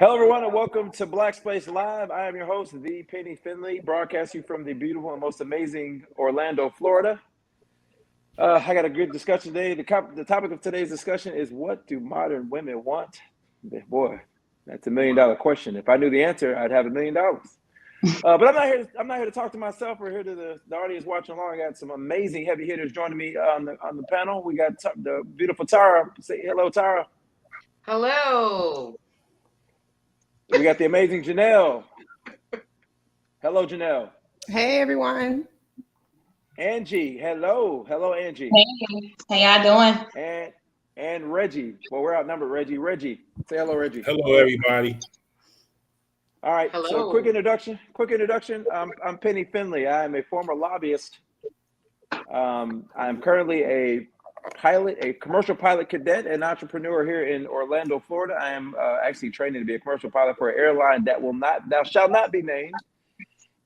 Hello, everyone, and welcome to Black Space Live. I am your host, the Penny Finley, broadcasting from the beautiful and most amazing Orlando, Florida. I got a good discussion today. The topic of today's discussion is, what do modern women want? Boy, that's $1 million question. If I knew the answer, I'd have $1 million. But I'm not here to talk to myself. We're here to the audience watching along. I got some amazing heavy hitters joining me on the panel. We got the beautiful Tara. Say hello, Tara. Hello. We got the amazing Janelle. Hello, Janelle. Hey, everyone. Angie. Hello, Angie. Hey, how y'all doing? And Reggie. Well, we're outnumbered. Reggie. Say hello, Reggie. Hello, everybody. All right. Hello. So quick introduction. I'm Penny Finley. I am a former lobbyist. I'm currently a commercial pilot cadet and entrepreneur here in Orlando, Florida. I am actually training to be a commercial pilot for an airline that shall not be named.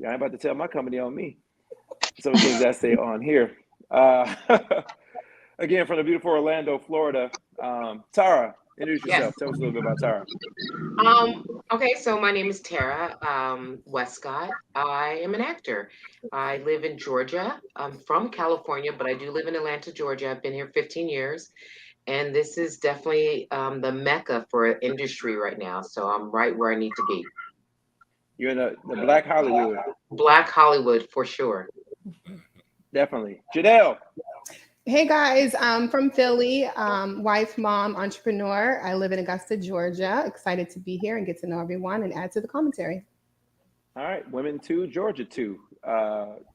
Yeah, I'm about to tell my company on me. Some things I say on here. Again, from the beautiful Orlando, Florida. Tara, introduce yourself. Yes. Tell us a little bit about Tara. Okay, so my name is Tara Westcott. I am an actor. I live in Georgia. I'm from California, but I do live in Atlanta, Georgia. I've been here 15 years. And this is definitely the mecca for industry right now. So I'm right where I need to be. You're in the Black Hollywood. Black Hollywood, for sure. Definitely. Janelle. Hey, guys. I'm from Philly, wife, mom, entrepreneur. I live in Augusta, Georgia. Excited to be here and get to know everyone and add to the commentary. All right. Women 2, Georgia 2.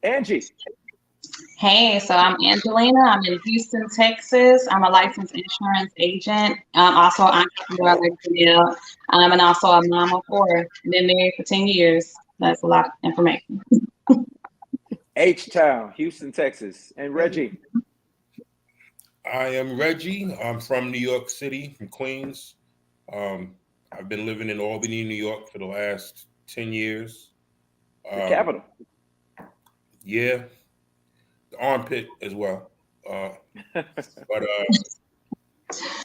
Angie. Hey, so I'm Angelina. I'm in Houston, Texas. I'm a licensed insurance agent. I'm also an entrepreneur, like Janelle. And also a mom of 4. Been married for 10 years. That's a lot of information. H-Town, Houston, Texas. And Reggie. I am Reggie. I'm from New York City, from Queens. I've been living in Albany, New York for the last 10 years. The capital. Yeah. The armpit as well. But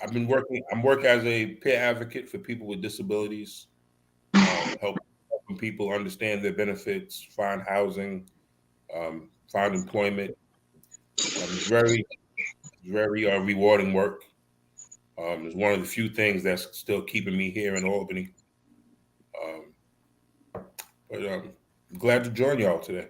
I'm working as a peer advocate for people with disabilities, helping people understand their benefits, find housing, find employment. It's very rewarding work. It's one of the few things that's still keeping me here in Albany. But I'm glad to join y'all today.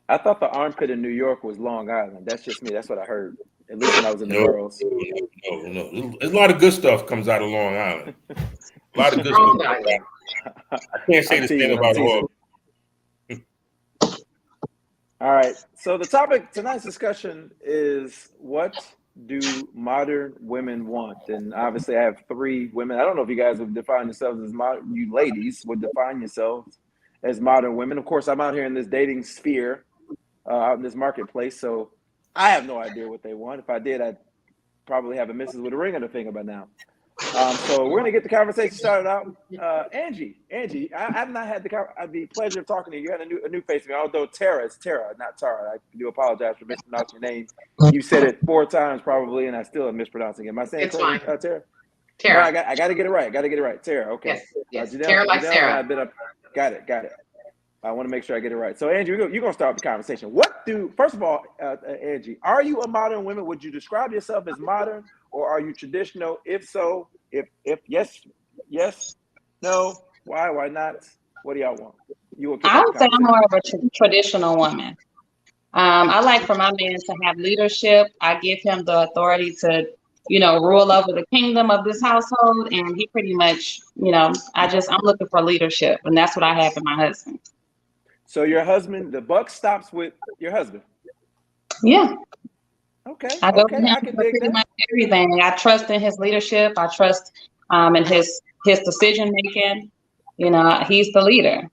I thought the armpit in New York was Long Island. That's just me. That's what I heard. At least when I was in the boroughs. No. There's a lot of good stuff comes out of Long Island. A lot of good stuff. I can't say the same about all. All right. So the topic tonight's discussion is, what do modern women want? And obviously I have 3 women. I don't know if you guys would define yourselves as you ladies would define yourselves as modern women. Of course, I'm out here in this dating sphere, out in this marketplace. So I have no idea what they want. If I did, I'd probably have a missus with a ring on her finger by now. So we're going to get the conversation started out. Angie, I've not had the pleasure of talking to you. You had a new face to me, although Tara is Tara, not Tara. I do apologize for mispronouncing your name. You said it 4 times probably, and I still am mispronouncing it. Am I saying it's correctly, fine. Tara? Tara. No, I got to get it right. Tara, okay. Yes. Janelle, Tara like Sarah. Got it. I want to make sure I get it right. So, Angie, you're going to start the conversation. First of all, Angie, are you a modern woman? Would you describe yourself as modern, or are you traditional? If so, if yes, no, why not? What do y'all want? I would say I'm more of a traditional woman. I like for my man to have leadership. I give him the authority to, rule over the kingdom of this household. And he pretty much, I'm looking for leadership. And that's what I have in my husband. So your husband, the buck stops with your husband? Yeah. Okay. I go to him for pretty much everything. I trust in his leadership. I trust in his decision making. He's the leader.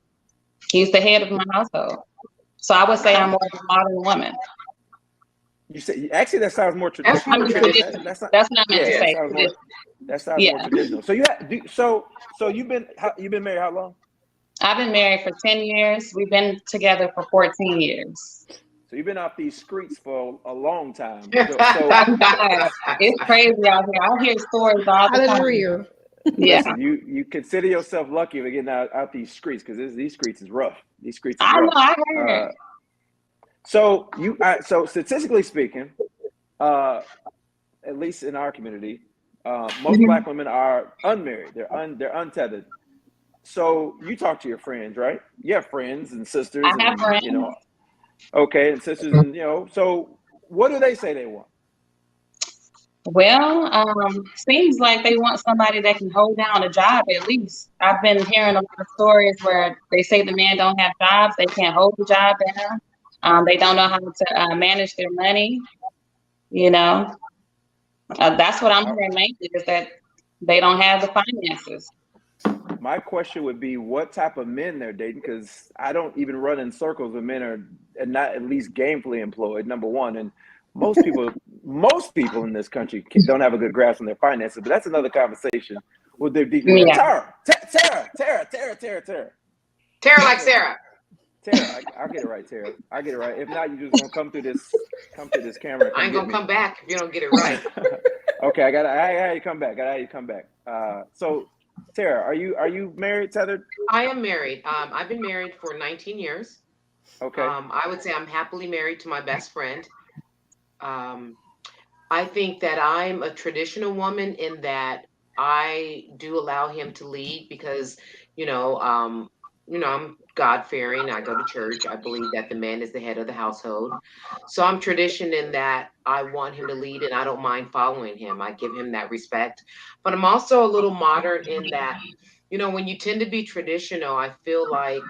He's the head of my household. So I would say I'm more of a modern woman. You say, actually, that sounds more traditional. That's what I meant to say. That sounds more traditional. So you've been married how long? I've been married for 10 years. We've been together for 14 years. So you've been off these streets for a long time. It's crazy out here. I hear stories all the time. Yeah, Listen, you consider yourself lucky for getting out these streets, because these streets is rough. These streets is I know. rough. I heard. So statistically speaking, at least in our community, most Mhm. Black women are unmarried. They're untethered. So you talk to your friends, right? You have friends and I sisters, have and friends. okay, and sisters, and So what do they say they want? Well, seems like they want somebody that can hold down a job at least. I've been hearing a lot of stories where they say the men don't have jobs, they can't hold the job down. They don't know how to manage their money. You know, that's what I'm Uh, hearing mainly is that they don't have the finances. My question would be what type of men they're dating, because I don't even run in circles with men are not at least gainfully employed. Number one, and most people in this country don't have a good grasp on their finances. But that's another conversation. With their Yeah. Tara. Tara like Sarah. Tara, I'll get it right, Tara. I'll get it right. If not, you're just gonna come through this camera and I come ain't get gonna me. come back if you don't get it right. Okay, I had you come back. So Tara, are you married, tethered? I am married. I've been married for 19 years. Okay. I would say I'm happily married to my best friend. Um, I think that I'm a traditional woman in that I do allow him to lead because, you know, um, I'm God fearing. I go to church. I believe that the man is the head of the household. So I'm tradition in that I want him to lead and I don't mind following him. I give him that respect. But I'm also a little modern in that, when you tend to be traditional, I feel like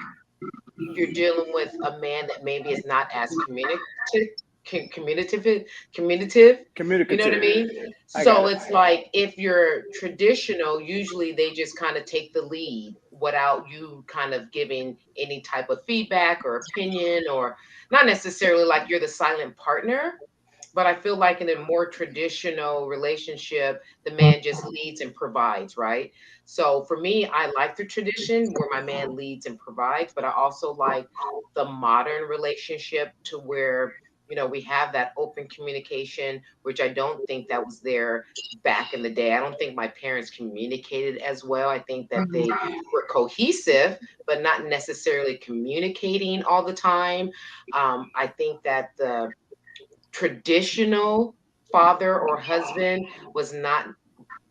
you're dealing with a man that maybe is not as communicative, communicative. You know what I Communicative. mean? I got So it. it's like if you're traditional, usually they just kind of take the lead without you kind of giving any type of feedback or opinion, or not necessarily like you're the silent partner. But I feel like in a more traditional relationship, the man just leads and provides, right? So for me, I like the tradition where my man leads and provides, but I also like the modern relationship to where, we have that open communication, which I don't think that was there back in the day. I don't think my parents communicated as well. I think that they Mhm. were cohesive, but not necessarily communicating all the time. I think that the traditional father or husband was not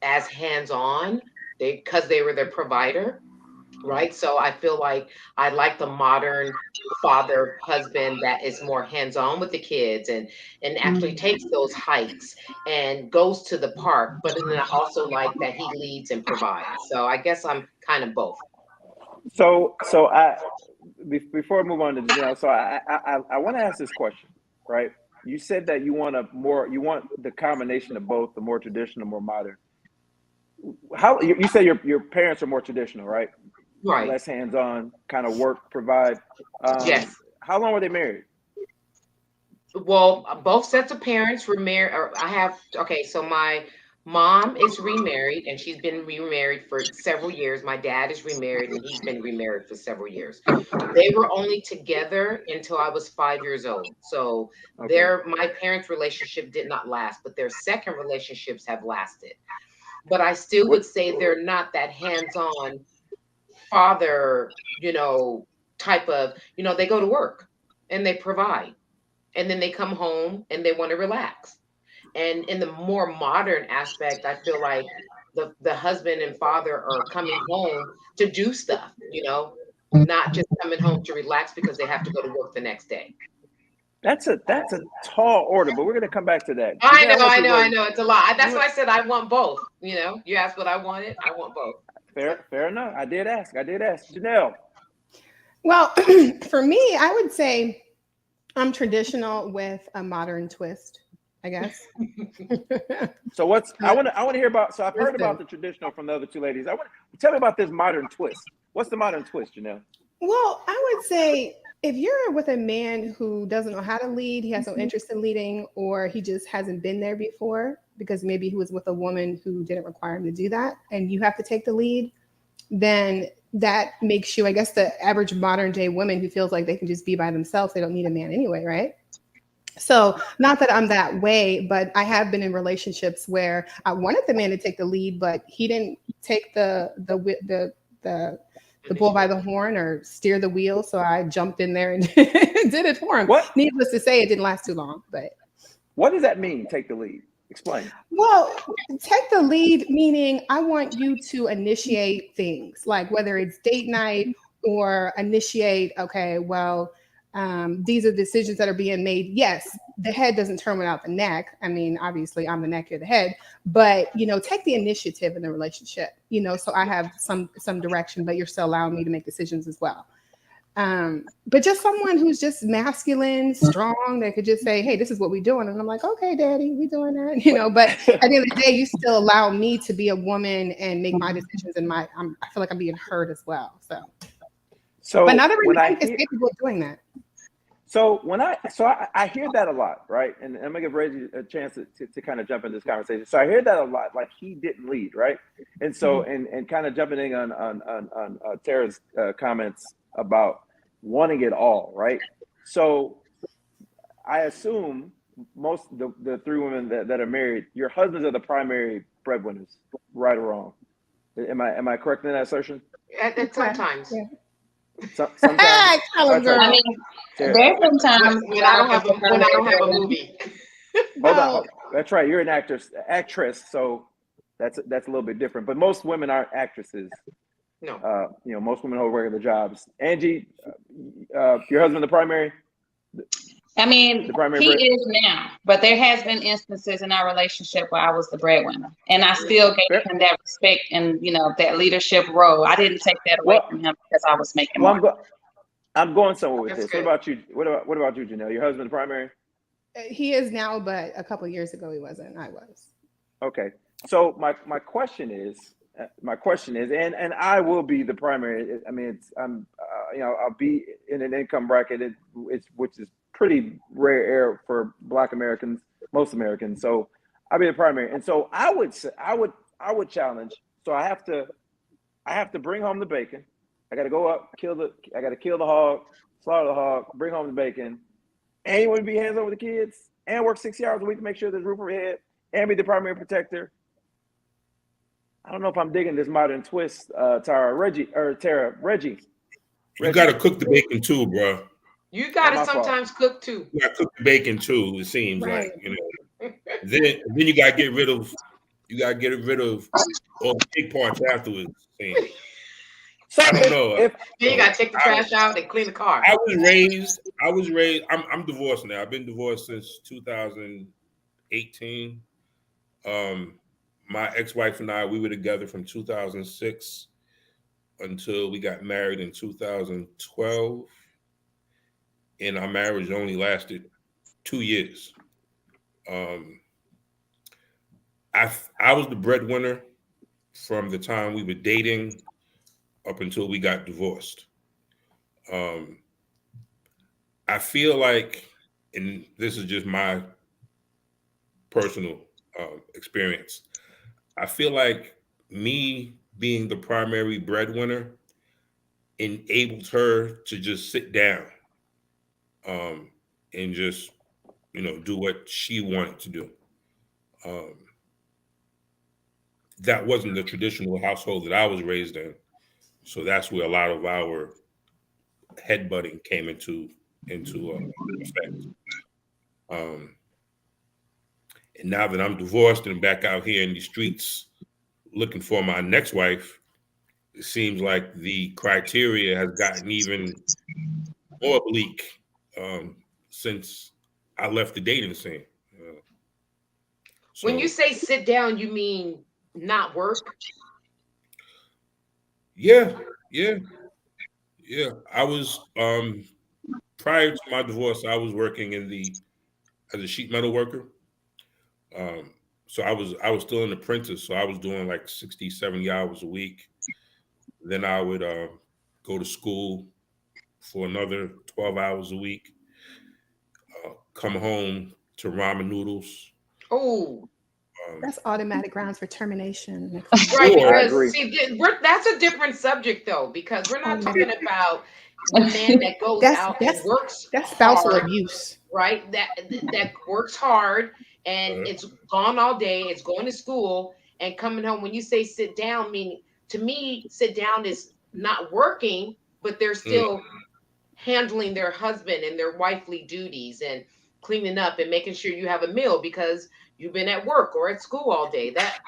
as hands-on because they were the provider, right? So I feel like I like the modern father husband that is more hands-on with the kids and actually takes those hikes and goes to the park, but then I also like that he leads and provides. So I guess I'm kind of both. So before I move on to Janelle, so I want to ask this question, right? You said that you want the combination of both, the more traditional, more modern. How you say your parents are more traditional, right? Right. Less hands-on, kind of work, provide. Yes. How long were they married? Well, both sets of parents were married. Or I have okay. So my mom is remarried, and she's been remarried for several years. My dad is remarried, and he's been remarried for several years. They were only together until I was 5 years old. So Okay. my parents' relationship did not last, but their second relationships have lasted. But I still What? would say they're not that hands-on father, type of. They go to work and they provide and then they come home and they want to relax. And in the more modern aspect, I feel like the husband and father are coming home to do stuff, not just coming home to relax because they have to go to work the next day. That's a tall order, but we're gonna come back to that. I Janelle, I know, want I you to know, go I ahead. know. It's a lot. That's You why I said I want both. You asked what I wanted. I want both. fair enough. I did ask. Janelle. Well, for me, I would say I'm traditional with a modern twist, I guess. So I want to hear about. So I've heard Listen. about the traditional from the other two ladies. Tell me about this modern twist. What's the modern twist, Janelle? Well, I would say if you're with a man who doesn't know how to lead, he has no interest in leading, or he just hasn't been there before because maybe he was with a woman who didn't require him to do that, and you have to take the lead, then that makes you, I guess, the average modern day woman who feels like they can just be by themselves. They don't need a man anyway, right? So not that I'm that way, but I have been in relationships where I wanted the man to take the lead, but he didn't take the bull by the horn or steer the wheel. So I jumped in there and did it for him. What Needless to say, it didn't last too long, but. What does that mean? Take the lead. Explain. Well, take the lead, meaning I want you to initiate things, like whether it's date night or initiate, okay, well, these are decisions that are being made. Yes, the head doesn't turn without the neck. I mean, obviously, I'm the neck, you're the head, but take the initiative in the relationship. So I have some direction, but you're still allowing me to make decisions as well. But just someone who's just masculine, strong, that could just say, hey, this is what we're doing. And I'm like, okay, daddy, we doing that, but at the end of the day, you still allow me to be a woman and make my decisions and I feel like I'm being heard as well. So but not every man is capable of doing that. So I hear that a lot, right? And I'm gonna give Reggie a chance to kind of jump in this conversation. So I hear that a lot, like he didn't lead, right? And so and kind of jumping in on Tara's comments about wanting it all, right? So I assume most the three women that are married, your husbands are the primary breadwinners, right or wrong? Am I correct in that assertion? At sometimes. Yeah. Sometimes. I mean, there's some times when I don't have a movie. Hold on. That's right. You're an actress, so that's a little bit different. But most women aren't actresses. No. Most women hold regular jobs. Angie, your husband the primary? I mean, he is now, but there has been instances in our relationship where I was the breadwinner, and I still gave him that respect and that leadership role. I didn't take that away from him because I was making more. I'm going somewhere with this. What about you? What about you, Janelle? Your husband the primary? He is now, but a couple of years ago he wasn't. I was. Okay. So my question is, and I will be the primary. I mean, I'll be in an income bracket, which is pretty rare air for Black Americans, most Americans. So I'll be the primary, and so I would challenge. So I have to bring home the bacon. I got to go up, kill the hog, slaughter the hog, bring home the bacon, and you want to be hands over the kids, and work 60 hours a week to make sure there's roof over your head, and be the primary protector. I don't know if I'm digging this modern twist, Tara. Reggie. You got to cook the bacon too, bro. You got to sometimes cook too. You got to cook the bacon too. It seems like Then you got to get rid of. All the pig parts afterwards. I don't know. Then you got to take the trash out and clean the car. I was raised. I'm divorced now. I've been divorced since 2018. My ex-wife and I, we were together from 2006 until we got married in 2012. And our marriage only lasted 2 years. I was the breadwinner from the time we were dating up until we got divorced. I feel like, and this is just my personal experience, I feel like me being the primary breadwinner enabled her to just sit down and just, do what she wanted to do. That wasn't the traditional household that I was raised in. So that's where a lot of our headbutting came into effect. And now that I'm divorced and back out here in the streets looking for my next wife, it seems like the criteria has gotten even more bleak since I left the dating scene. When you say sit down, you mean not work? Yeah. I was prior to my divorce, I was working as a sheet metal worker. So I was still an apprentice, so I was doing like 60, 70 hours a week. Then I would go to school for another 12 hours a week, come home to ramen noodles. Oh, that's automatic grounds for termination. Right, because see, that's a different subject though, because we're not talking about the man that goes out and works that's spousal hard, abuse, right? That works hard and it's gone all day, it's going to school and coming home. When you say sit down, meaning to me, sit down is not working, but they're still handling their husband and their wifely duties and cleaning up and making sure you have a meal because you've been at work or at school all day. That,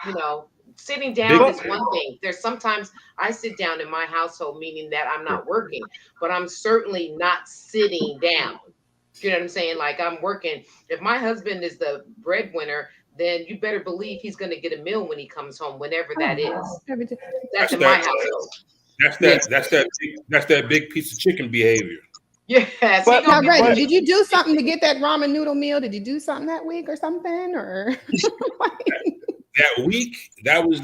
sitting down is one thing. There's sometimes I sit down in my household, meaning that I'm not working, but I'm certainly not sitting down. You know what I'm saying? Like I'm working. If my husband is the breadwinner, then you better believe he's going to get a meal when he comes home, whenever that is. That's in my household. That's that big piece of chicken behavior. Yes. But now, Reggie, did you do something to get that ramen noodle meal? Did you do something that week or something? Or that week, that was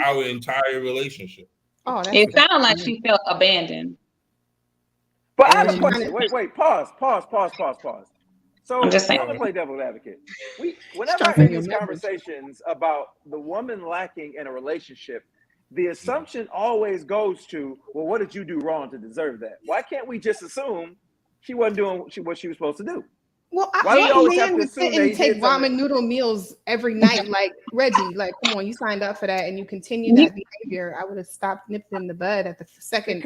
our entire relationship. Oh, it sounded like she felt abandoned. But I have a question. Wait, pause. So I'm just saying. I'm gonna play devil's advocate. Whenever I hear these conversations about the woman lacking in a relationship, the assumption always goes to, well, what did you do wrong to deserve that? Why can't we just assume she wasn't doing what she was supposed to do? Well, I man would sit and take ramen noodle meals every night, like Reggie. Like, come on, you signed up for that, and you continue that behavior. I would have stopped, nipped in the bud at the second.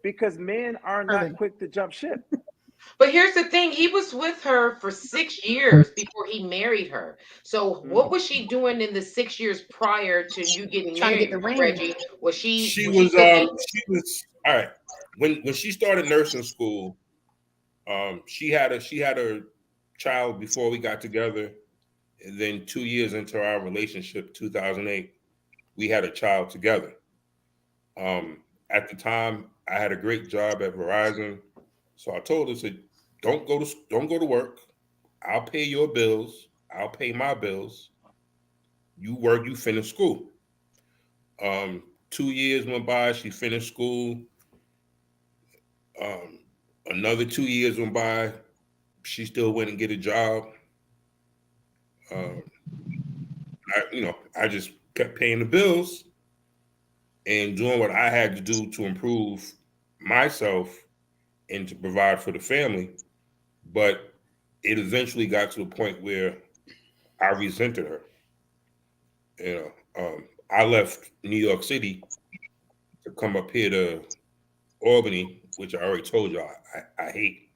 Because men are not quick to jump ship. But here's the thing: he was with her for 6 years before he married her. So, what was she doing in the 6 years prior to you getting married, Reggie? She was all right. When she started nursing school, she had a child before we got together, and then 2 years into our relationship, 2008, we had a child together. At the time, I had a great job at Verizon, so I told her, said, don't go to work. I'll pay your bills. I'll pay my bills. You work. You finish school. 2 years went by. She finished school. Another 2 years went by. She still went and get a job. I just kept paying the bills and doing what I had to do to improve myself and to provide for the family. But it eventually got to a point where I resented her. I left New York City to come up here to Albany, which I already told you I hate.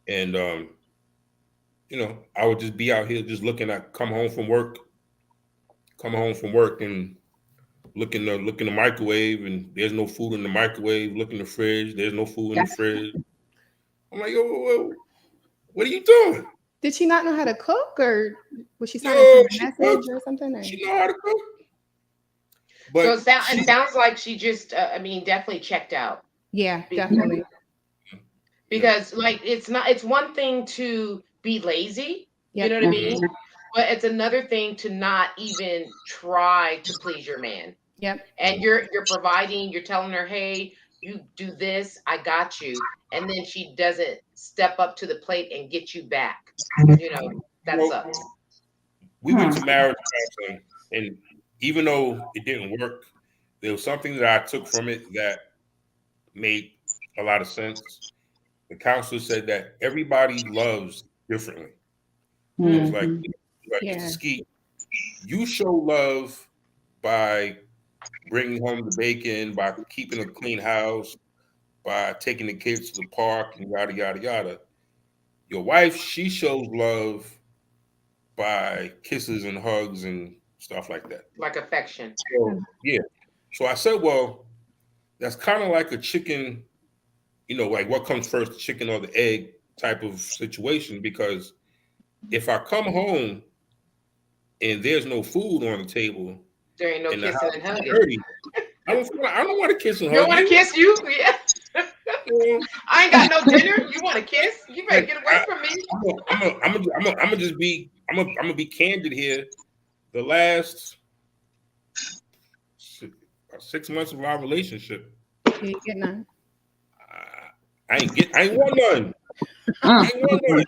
And I would just be out here just looking at come home from work and look in the microwave and there's no food in the microwave, look in the fridge, there's no food in the fridge. I'm like, yo, what are you doing? Did she not know how to cook, or was she signing a message or something? Or? She know how to cook. But so it sounds like she just, definitely checked out. Yeah, definitely. Because it's one thing to be lazy, you know what I mean? But it's another thing to not even try to please your man. Yep. And you're providing, you're telling her, hey, you do this, I got you. And then she doesn't step up to the plate and get you back. That sucks. We went to marriage counseling, and even though it didn't work, there was something that I took from it that made a lot of sense. The counselor said that everybody loves differently. It's like ski. You show love by bringing home the bacon, by keeping a clean house, by taking the kids to the park, and yada, yada, yada. Your wife, she shows love by kisses and hugs and stuff like that. Like affection. So, yeah. So I said, well, that's kind of like a chicken, like what comes first, the chicken or the egg type of situation, because if I come home and there's no food on the table, there ain't no kissing and hugging. Dirty, I don't want to kiss and hug. You don't want to kiss you? Yeah. I ain't got no dinner. You want to kiss? You better get away from me. I'm gonna be candid here. The last 6 months of our relationship, you get none. I ain't want none. I ain't want none.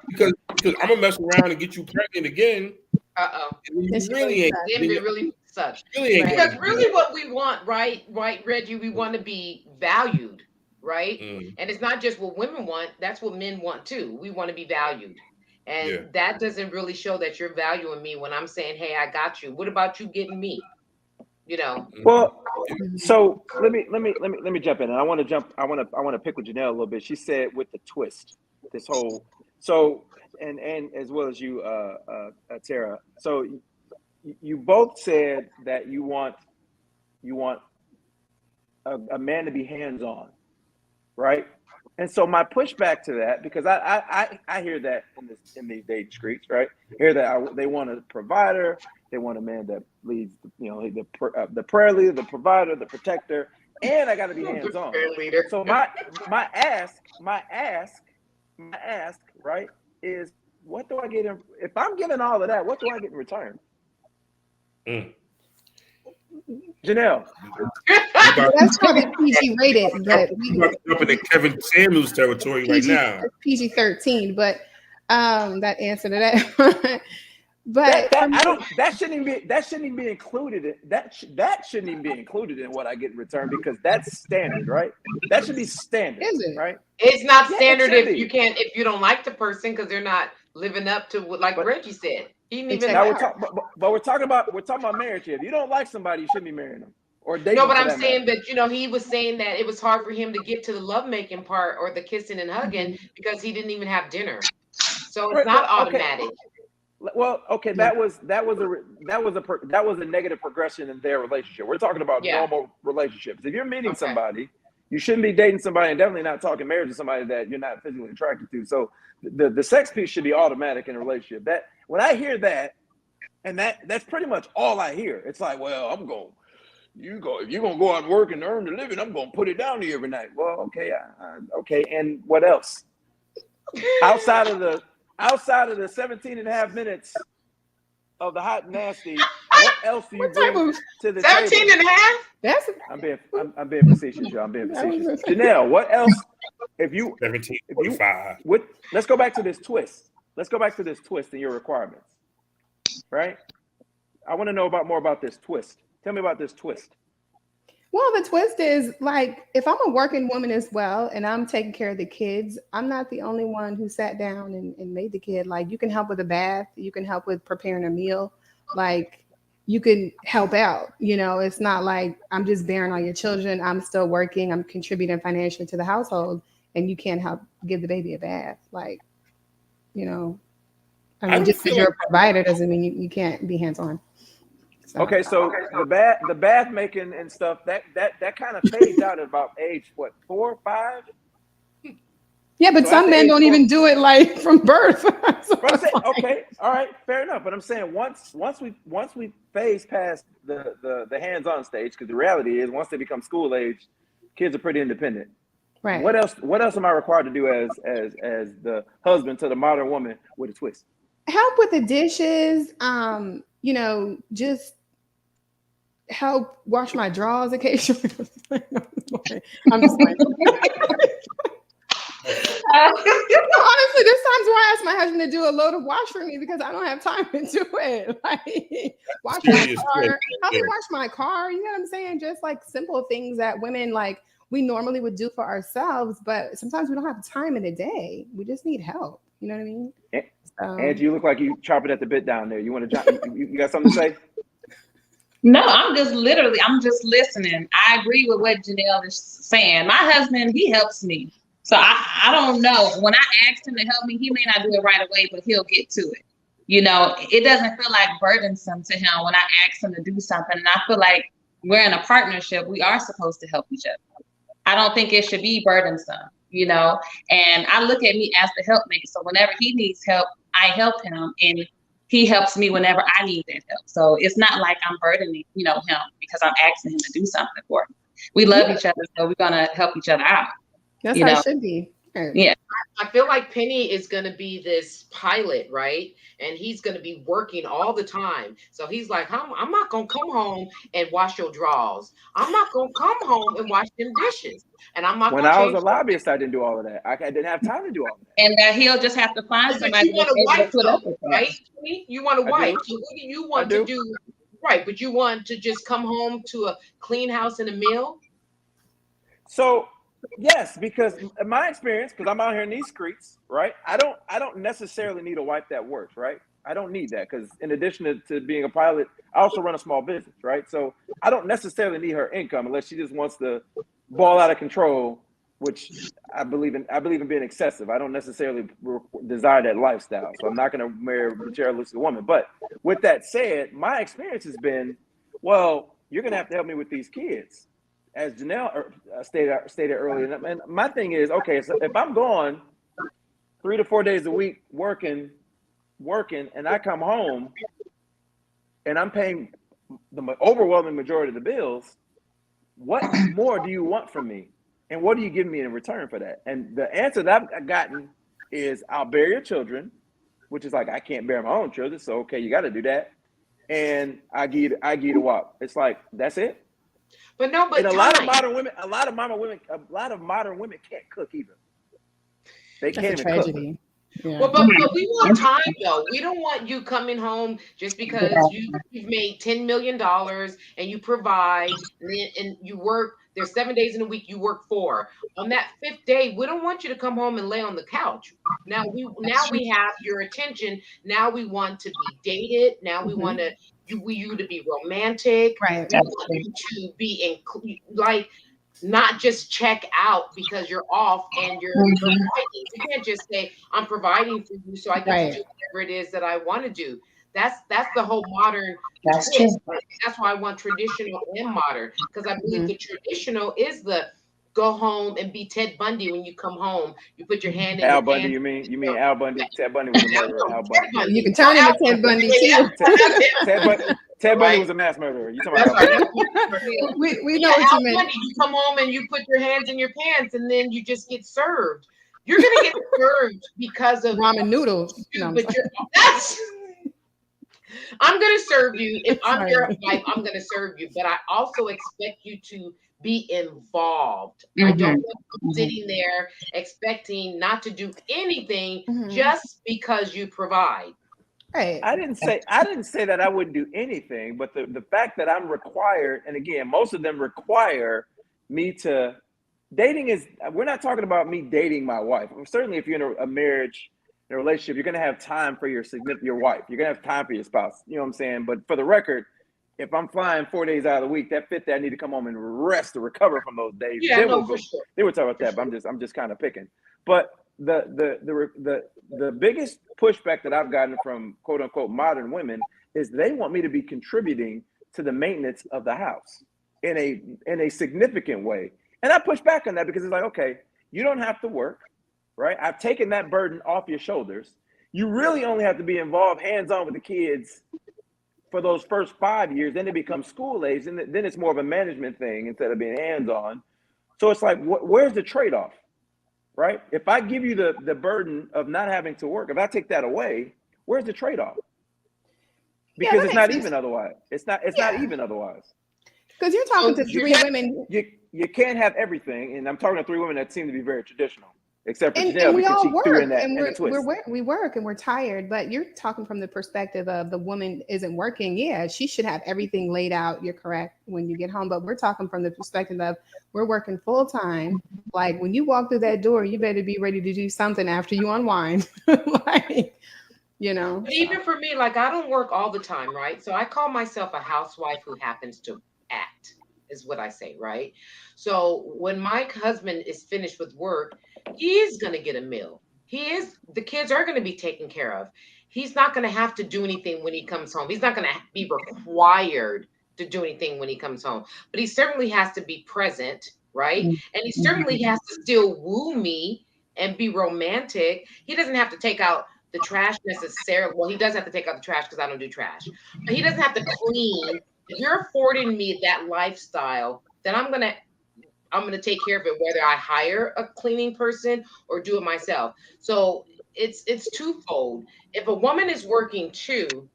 Because I'm gonna mess around and get you pregnant again. Uh-oh. You really ain't. Then be really such. Really ain't Because gonna really what we want, right, Reggie, we want to be valued, right? And it's not just what women want, that's what men want too. We want to be valued. And that doesn't really show that you're valuing me when I'm saying, hey, I got you. What about you getting me? You know. Well, so let me jump in, and I want to pick with Janelle a little bit. She said with the twist, this whole and as well as you, Tara. So you both said that you want a man to be hands-on, right? And so my pushback to that, because I hear that in these dating streets, right? Hear that they want a provider, they want a man that leads, the prayer leader, the provider, the protector, and I got to be hands-on. So my ask, right, is what do I get in? If I'm giving all of that, what do I get in return? Janelle. That's probably PG rated, but we're about to jump into Kevin Samuels territory right now. PG-13, but that answer to that. But that shouldn't even be included. That shouldn't even be included in what I get in return, because that's standard, right? That should be standard. Is it? Right? It's not standard if you don't like the person because they're not living up to what, like Reggie said. He didn't even. Now we're talking about marriage here. If you don't like somebody, you shouldn't be marrying them or dating. No, but I'm saying that he was saying that it was hard for him to get to the lovemaking part or the kissing and hugging because he didn't even have dinner. So it's not automatic. Well, okay, that was a negative progression in their relationship. We're talking about normal relationships. If you're meeting somebody, you shouldn't be dating somebody, and definitely not talking marriage to somebody that you're not physically attracted to. So the sex piece should be automatic in a relationship. That when I hear that, and that's pretty much all I hear. It's like, well, if you're gonna go out and work and earn a living, I'm gonna put it down to you every night. Well, okay, okay, and what else? Outside of the 17 and a half minutes of the hot and nasty, what else do you bring to the 17 table? and a half? I'm being facetious, y'all. I'm being facetious. Janelle, what else? If you 17.5. Let's go back to this twist. Let's go back to this twist in your requirements. Right? I want to know more about this twist. Tell me about this twist. Well, the twist is, like, if I'm a working woman as well and I'm taking care of the kids, I'm not the only one who sat down and made the kid. Like, you can help with a bath, you can help with preparing a meal, like you can help out. It's not like I'm just bearing all your children. I'm still working, I'm contributing financially to the household, and you can't help give the baby a bath. Like, just because you're a provider doesn't mean you can't be hands-on. Okay, so the bath making and stuff that kind of fades out at about age 4, 5? Yeah, but so some men don't even do it like from birth. Okay, all right, fair enough. But I'm saying once we phase past the hands-on stage, because the reality is once they become school age, kids are pretty independent. Right. What else am I required to do as the husband to the modern woman with a twist? Help with the dishes. Just help wash my drawers occasionally. I'm just like, honestly, there's times where I ask my husband to do a load of wash for me because I don't have time to do it. Like, wash my car, help me wash my car. You know what I'm saying? Just like simple things that women like we normally would do for ourselves, but sometimes we don't have time in a day. We just need help. You know what I mean? Angie, you look like you chopping at the bit down there. You want to you got something to say? No, I'm just listening. I agree with what Janelle is saying. My husband, he helps me. So I don't know. When I asked him to help me, he may not do it right away, but he'll get to it. It doesn't feel like burdensome to him when I ask him to do something. And I feel like we're in a partnership. We are supposed to help each other. I don't think it should be burdensome, and I look at me as the helpmate. So whenever he needs help, I help him, and he helps me whenever I need that help. So it's not like I'm burdening, him because I'm asking him to do something for me. We love each other, so we're gonna help each other out. That's how it should be. Yeah. I feel like Penny is going to be this pilot, right? And he's going to be working all the time. So he's like, I'm not going to come home and wash your drawers. I'm not going to come home and wash them dishes. And I'm not when I was a lobbyist, I didn't do all of that. I didn't have time to do all of that. And that he'll just have to find somebody. You want a wife, though, right? You want a wife. So what do you want to do Right, but you want to just come home to a clean house and a meal? So yes, because in my experience, because I'm out here in these streets, right? I don't necessarily need a wife that works, right? I don't need that because in addition to being a pilot, I also run a small business, right? So I don't necessarily need her income unless she just wants to ball out of control, which I believe in. I believe in being excessive. I don't necessarily desire that lifestyle, so I'm not going to marry a materialistic woman. But with that said, my experience has been, well, you're going to have to help me with these kids as Janelle stated earlier. And my thing is, okay, so if I'm gone 3 to 4 days a week working, and I come home and I'm paying the overwhelming majority of the bills, what more do you want from me? And what do you give me in return for that? And the answer that I've gotten is I'll bear your children, which is like I can't bear my own children, so okay, you got to do that. And I give you the walk. It's like that's it. But no, but and a lot of modern women can't cook either. They That's can't a even cook. tragedy. Yeah. Well, but we want time though. We don't want you coming home just because you've made $10 million and you provide and you work. There's 7 days in a week. You work 4. On that 5th day, we don't want you to come home and lay on the couch. Now we have your attention. Now we want to be dated. Now we want you to be romantic. Right. We want you to be like. Not just check out because you're off and you're providing. You can't just say, I'm providing for you, so I get to do whatever it is that I want to do. That's the whole modern twist. That's why I want traditional and modern, because I believe the traditional is the go home and be Ted Bundy when you come home. You put your hand in Al your Bundy, pants. you mean Al Bundy? Ted Bundy was a murderer. Al Bundy. You can turn into Ted Bundy too. Ted Bundy was a mass murderer. You talking about Al Bundy? We know what you meant. Bundy, you come home and you put your hands in your pants and then you just get served. You're gonna get served because of ramen noodles. No, I'm gonna serve you. If I'm your wife, I'm gonna serve you. But I also expect you to be involved. I don't want you sitting there expecting not to do anything just because you provide. Right. I didn't say that I wouldn't do anything, but the fact that I'm required, and again, most of them require me to dating is. We're not talking about me dating my wife. Certainly, if you're in a marriage, in a relationship, you're going to have time for your wife. You're going to have time for your spouse. You know what I'm saying? But for the record, if I'm flying 4 days out of the week, that 5th day I need to come home and rest to recover from those days. Yeah, then no, we'll go. for sure. They were talking about that, but I'm just kind of picking. But the biggest pushback that I've gotten from quote unquote modern women is they want me to be contributing to the maintenance of the house in a significant way. And I push back on that because it's like, okay, you don't have to work, right? I've taken that burden off your shoulders. You really only have to be involved hands-on with the kids for those first 5 years. Then they become school age, and then it's more of a management thing instead of being hands-on. So it's like, where's the trade-off, right? If I give you the burden of not having to work, if I take that away, where's the trade-off? Because it's not even otherwise. It's not even otherwise. Because you're talking to 3 women. You can't have everything, and I'm talking to 3 women that seem to be very traditional, except for and Janelle, we because all she work, threw in that and in a twist. we work and we're tired, but you're talking from the perspective of the woman isn't working. Yeah, she should have everything laid out. You're correct when you get home, but we're talking from the perspective of we're working full time. Like when you walk through that door, you better be ready to do something after you unwind. Like, you know. But even for me, like I don't work all the time, right? So I call myself a housewife who happens to act, is what I say, right? So when my husband is finished with work, he is going to get a meal. The kids are going to be taken care of. He's not going to have to do anything when he comes home. He's not going to be required to do anything when he comes home, but he certainly has to be present, right? And he certainly has to still woo me and be romantic. He doesn't have to take out the trash necessarily. Well, he does have to take out the trash because I don't do trash, but he doesn't have to clean. If you're affording me that lifestyle, then I'm gonna take care of it, whether I hire a cleaning person or do it myself. So it's twofold. If a woman is working too,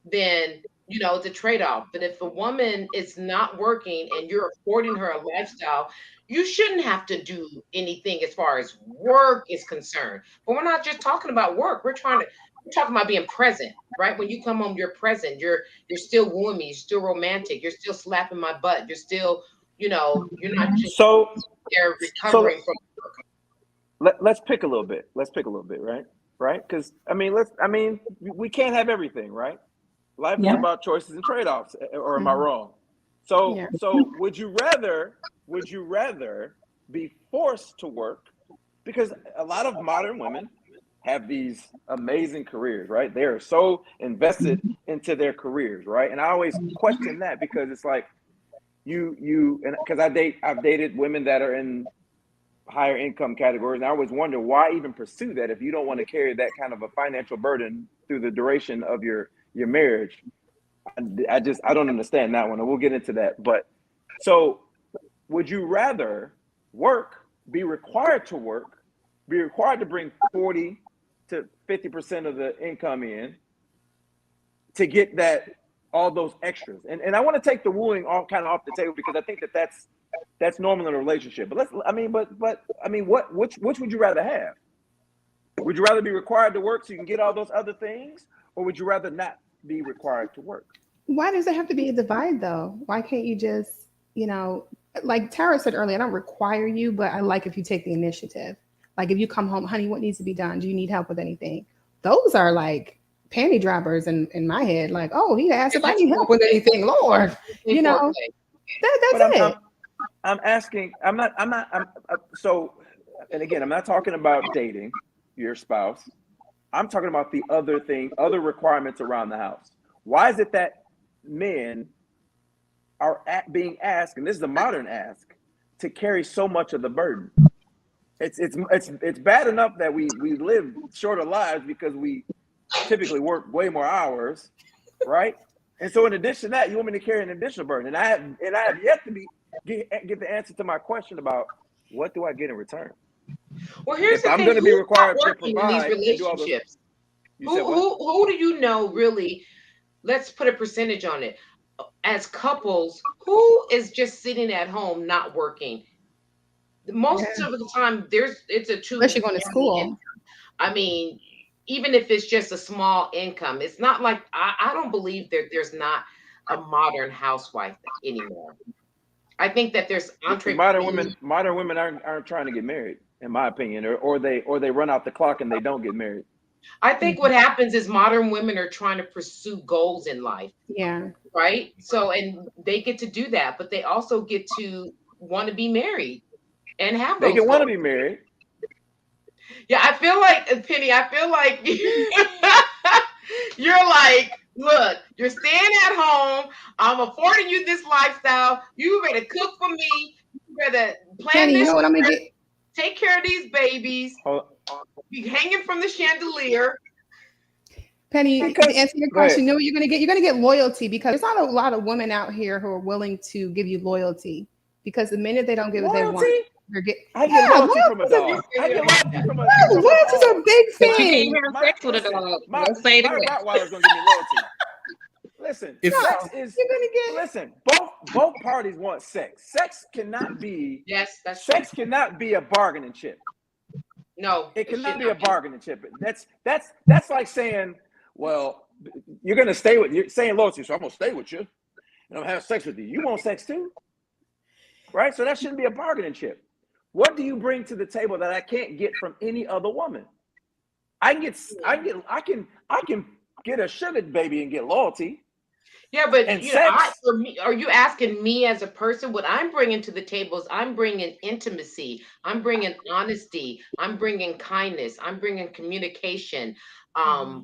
then it's a trade-off. But if a woman is not working and you're affording her a lifestyle, you shouldn't have to do anything as far as work is concerned. But we're not just talking about work. We're trying to I'm talking about being present, right? When you come home, you're present. You're still wooing me. You're still romantic. You're still slapping my butt. You're still, you're not just So there recovering from. let's pick a little bit. Let's pick a little bit, right? Right? Because we can't have everything, right? Life is about choices and trade-offs, or am I wrong? So Yeah. so would you rather be forced to work? Because a lot of modern women have these amazing careers, right? They are so invested into their careers, right? And I always question that, because it's like and because I've dated women that are in higher income categories, and I always wonder, why even pursue that if you don't want to carry that kind of a financial burden through the duration of your marriage. I don't understand that one, and we'll get into that. But so would you rather be required to bring 40 to 50% of the income in to get all those extras? And I want to take the wooing off the table, because I think that's normal in a relationship. But which would you rather have? Would you rather be required to work so you can get all those other things, or would you rather not be required to work? Why does it have to be a divide though? Why can't you just, like Tara said earlier, I don't require you, but I like if you take the initiative. Like if you come home, honey, what needs to be done? Do you need help with anything? Those are like panty droppers in my head. Like, oh, he asked if I need help with anything. Lord, that's it. I'm asking. So, and again, I'm not talking about dating your spouse. I'm talking about the other requirements around the house. Why is it that men are being asked, and this is a modern ask, to carry so much of the burden? It's bad enough that we live shorter lives because we typically work way more hours, right? And so in addition to that, you want me to carry an additional burden, and I have yet to get the answer to my question about what do I get in return. Well, here's the thing: I'm going to be required to provide in these relationships. Who do you know really? Let's put a percentage on it. As couples, who is just sitting at home not working? Most of the time, it's a two. Unless you're going to school. I mean, even if it's just a small income, it's not like I don't believe there's not a modern housewife anymore. I think that there's modern women aren't trying to get married, in my opinion, or they run out the clock and they don't get married. I think what happens is modern women are trying to pursue goals in life. Yeah. Right. So, and they get to do that, but they also get to want to be married and have those. They can want to be married. Yeah, I feel like, Penny, you're like, look, you're staying at home. I'm affording you this lifestyle. You better cook for me. You better plan Penny, this. You know what I'm gonna get? Take care of these babies. Be hanging from the chandelier. Penny, to answer your question, you know what you're gonna get? You're gonna get loyalty, because there's not a lot of women out here who are willing to give you loyalty. Because the minute they don't get what they want, I get loyalty from a dog. Loyalty's a big thing. You can't have sex with a dog. Let's say my Rottweiler's gonna give me loyalty. Listen, listen. Both parties want sex. Sex cannot be. Yes, that's sex true. Cannot be a bargaining chip. No, it cannot be a bargaining chip. That's like saying, well, you're gonna stay with you're saying loyalty, so I'm gonna stay with you and I'm gonna have sex with you. You want sex too, right? So that shouldn't be a bargaining chip. What do you bring to the table that I can't get from any other woman? I can get a sugar baby and get loyalty. Yeah, but for me, are you asking me as a person? What I'm bringing to the table is I'm bringing intimacy. I'm bringing honesty. I'm bringing kindness. I'm bringing communication. I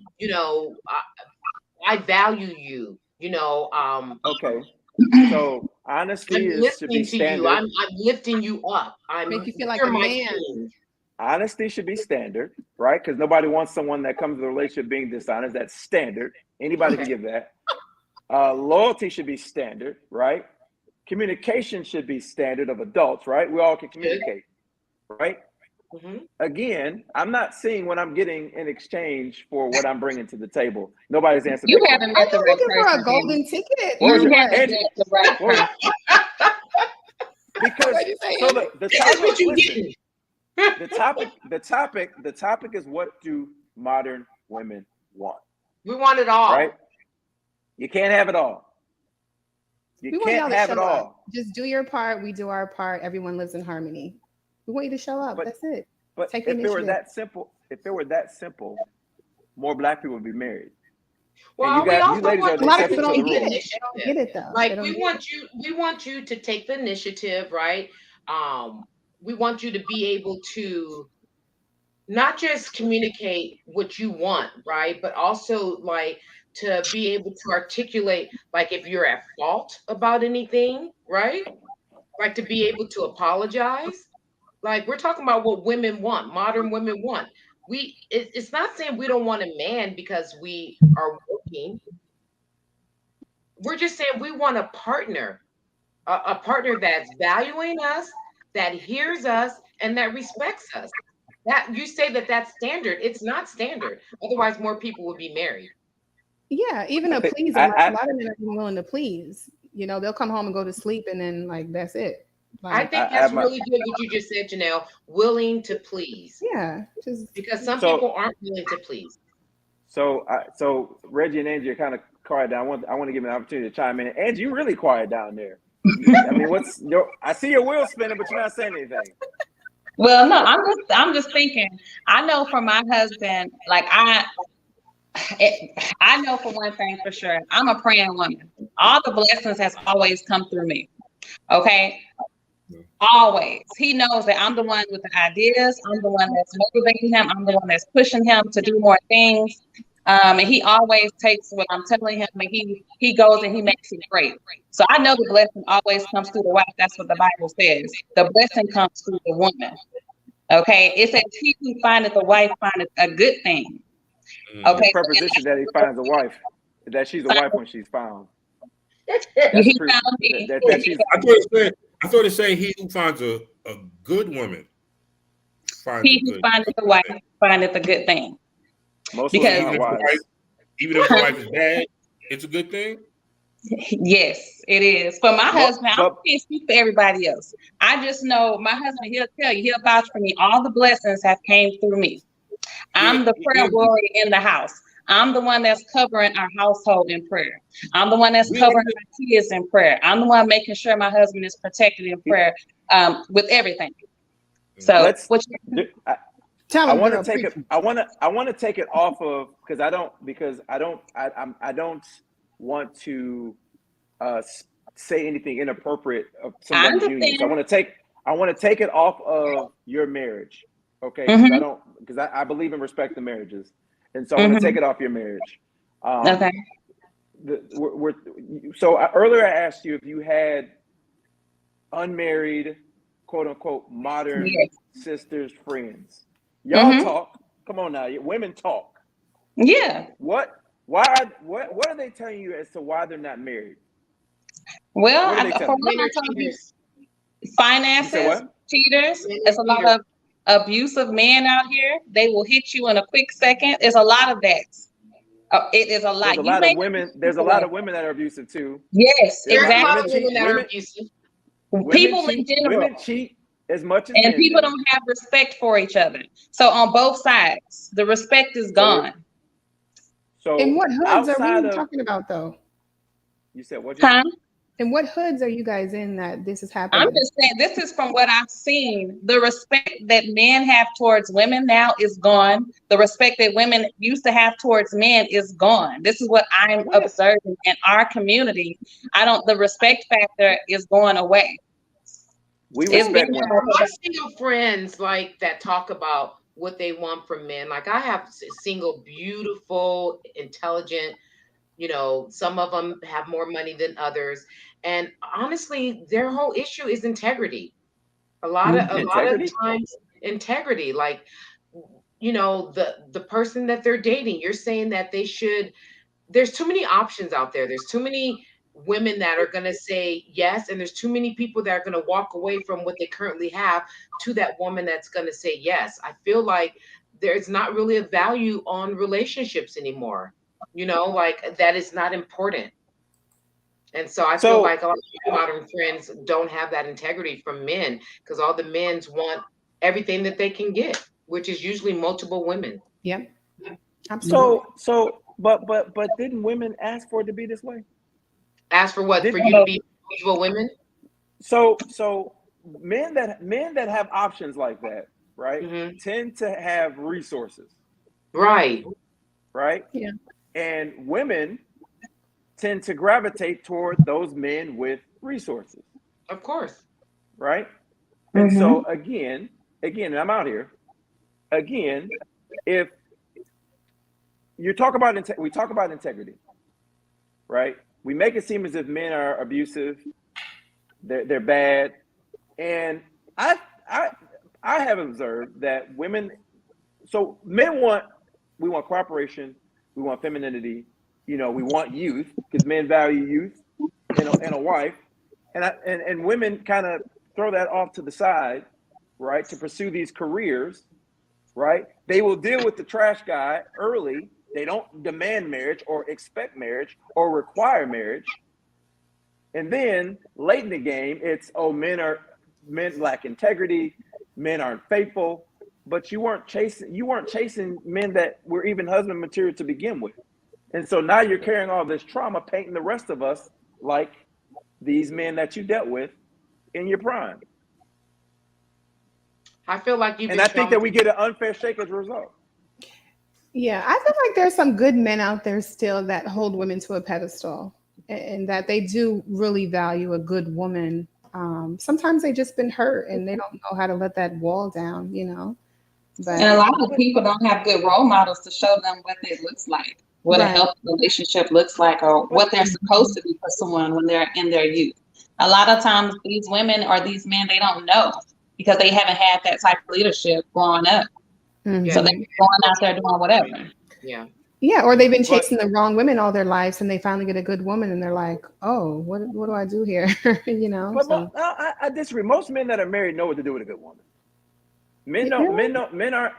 value you. Okay. So honesty should be standard. I'm lifting you up. Make you feel like a man. Honesty should be standard, right? Because nobody wants someone that comes to the relationship being dishonest. That's standard. Anybody can give that. Loyalty should be standard, right? Communication should be standard of adults, right? We all can communicate, right? Mm-hmm. Again, I'm not seeing what I'm getting in exchange for what I'm bringing to the table. Nobody's answering. You haven't met the right person. For a golden ticket. Because the topic is, what do modern women want. We want it all. Right? You can't have it all. You We want y'all can't to have show it up. all. Just do your part. We do our part. Everyone lives in harmony. We want you to show up. But- That's it. But Take if it were initiative. that simple, more black people would be married. Well, And we you ladies are A the lot of people exception to don't the get rule. it. They don't get it though. Like They don't we want you to take the initiative, right? We want you to be able to not just communicate what you want, right? But also like to be able to articulate like if you're at fault about anything, right? Like to be able to apologize. Like we're talking about what women want, modern women want. It's not saying we don't want a man because we are working. We're just saying we want a partner, a partner that's valuing us, that hears us, and that respects us. That you say that that's standard. It's not standard. Otherwise, more people would be married. Yeah, even I a think- pleaser. I- Like I- a lot of men are even willing to please. You know, they'll come home and go to sleep, and then like that's it. I Like, think I that's have my- really good what you just said, Janelle. Willing to please, yeah, just because some So- people aren't willing to please. So Reggie and Angie are kind of quiet down. I want to give you an opportunity to chime in. Angie, you really quiet down there. I mean, I see your wheels spinning, but you're not saying anything. Well, no, I'm just thinking. I know for my husband, like I know for one thing for sure, I'm a praying woman. All the blessings has always come through me. Okay. Always. He knows that I'm the one with the ideas. I'm the one that's motivating him. I'm the one that's pushing him to do more things. And he always takes what I'm telling him and he goes and he makes it great. So I know the blessing always comes through the wife. That's what the Bible says. The blessing comes through the woman. Okay. It says he who findeth a wife findeth a good thing. Okay. The preposition that he finds a wife, that she's a wife when she's found. He found me. That she's. I thought it said he who finds a good woman finds He a who good findeth a wife findeth a good thing. Most Because- women are wise. even if the wife is bad, it's a good thing. Yes, it is. For my husband, I but- can't speak for everybody else. I just know my husband, he'll tell you, he'll vouch for me. All the blessings have came through me. I'm the prayer warrior in the house. I'm the one that's covering our household in prayer. I'm the one that's covering my kids in prayer. I'm the one making sure my husband is protected in prayer with everything. So Let's- what tell I them. want girl, to take preach it. I want to take it off of because I don't want to say anything inappropriate of somebody's union. So I want to take it off of your marriage, okay? Because I believe in respecting marriages, and so I want to take it off your marriage. okay. Earlier I asked you if you had unmarried, quote unquote, modern sisters, friends. Y'all talk. Come on now, women talk. Yeah. What are they telling you as to why they're not married? Well, What are they for telling one, Men are I told you, cheaters. finances, You said what? cheaters. Men are There's a lot cheaters. of abusive men out here. They will hit you in a quick second. There's a lot of that. It is a lot. There's a lot of women. There's a lot of women that are abusive too. Yes, There's There's a lot of exactly. women that are women- abusive. People in general. Women cheat as much as And men people do. don't have respect for each other. So on both sides, the respect is gone. So And what hoods are outside we of talking about though? you said what? Huh? And what hoods are you guys in that this is happening? I'm just saying, this is from what I've seen. The respect that men have towards women now is gone. The respect that women used to have towards men is gone. This is what I'm observing in our community. The respect factor is going away. We It's respect been- women. My single friends like that talk about what they want from men. Like I have single, beautiful, intelligent. Some of them have more money than others, and honestly, their whole issue is integrity. A lot of times, integrity. Like, the person that they're dating, you're saying that they should. There's too many options out there. There's too many women that are going to say yes, and there's too many people that are going to walk away from what they currently have to that woman that's going to say yes. I feel like there's not really a value on relationships anymore. Like that is not important. And so I feel like a lot of modern friends don't have that integrity from men because all the men's want everything that they can get, which is usually multiple women. Yep. Absolutely. But didn't women ask for it to be this way? Ask for what? For Didn't you to be usual women? so men that have options like that, right, Mhm. tend to have resources, Right. right? Yeah. And women tend to gravitate toward those men with resources, Of course. right? And so again, and I'm out here. Again, if you talk about we talk about integrity, right? We make it seem as if men are abusive, they're bad, and I I I have observed that women. So we want cooperation, we want femininity, we want youth because men value youth in a wife, and women kind of throw that off to the side, right, to pursue these careers, right? They will deal with the trash guy early. They don't demand marriage or expect marriage or require marriage. And then late in the game, it's men lack integrity, men aren't faithful, but you weren't chasing men that were even husband material to begin with. And so now you're carrying all this trauma, painting the rest of us like these men that you dealt with in your prime. I feel like you've And been I think that traumatized. we get an unfair shake as a result. Yeah, I feel like there's some good men out there still that hold women to a pedestal and that they do really value a good woman. Sometimes they just been hurt and they don't know how to let that wall down, And a But lot of people don't have good role models to show them what it looks like, what a right, healthy relationship looks like, or what they're supposed to be pursuing when they're in their youth. A lot of times, these women or these men, they don't know because they haven't had that type of leadership growing up. Yeah, So mhm. they're going out there doing whatever. yeah. Yeah, or they've been But chasing the wrong women all their lives and they finally get a good woman and they're like, oh, what do I do here? but So I disagree. Most men that are married know what to do with a good woman. Men yeah, don't. really?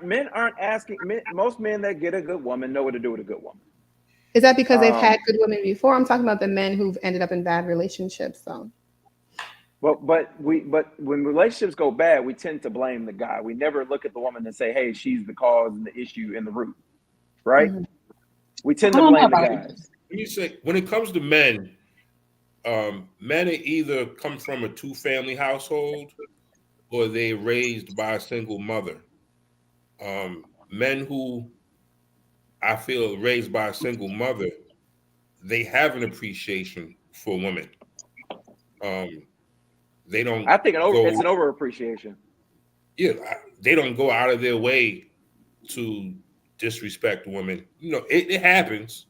Men aren't asking. Most men that get a good woman know what to do with a good woman. Is that because they've had Um, good women before? I'm talking about the men who've ended up in bad relationships. So but when relationships go bad, we tend to blame the guy. We never look at the woman and say, "Hey, she's the cause and the issue and the root." Right? mhm. We tend I to don't know blame the about guys. When you say when it comes to men, men are either come from a two-family household or they raised by a single mother. Men who I feel raised by a single mother, they have an appreciation for women. Um, they don't I think it's go, an overappreciation. yeah, they don't go out of their way to disrespect women. It happens.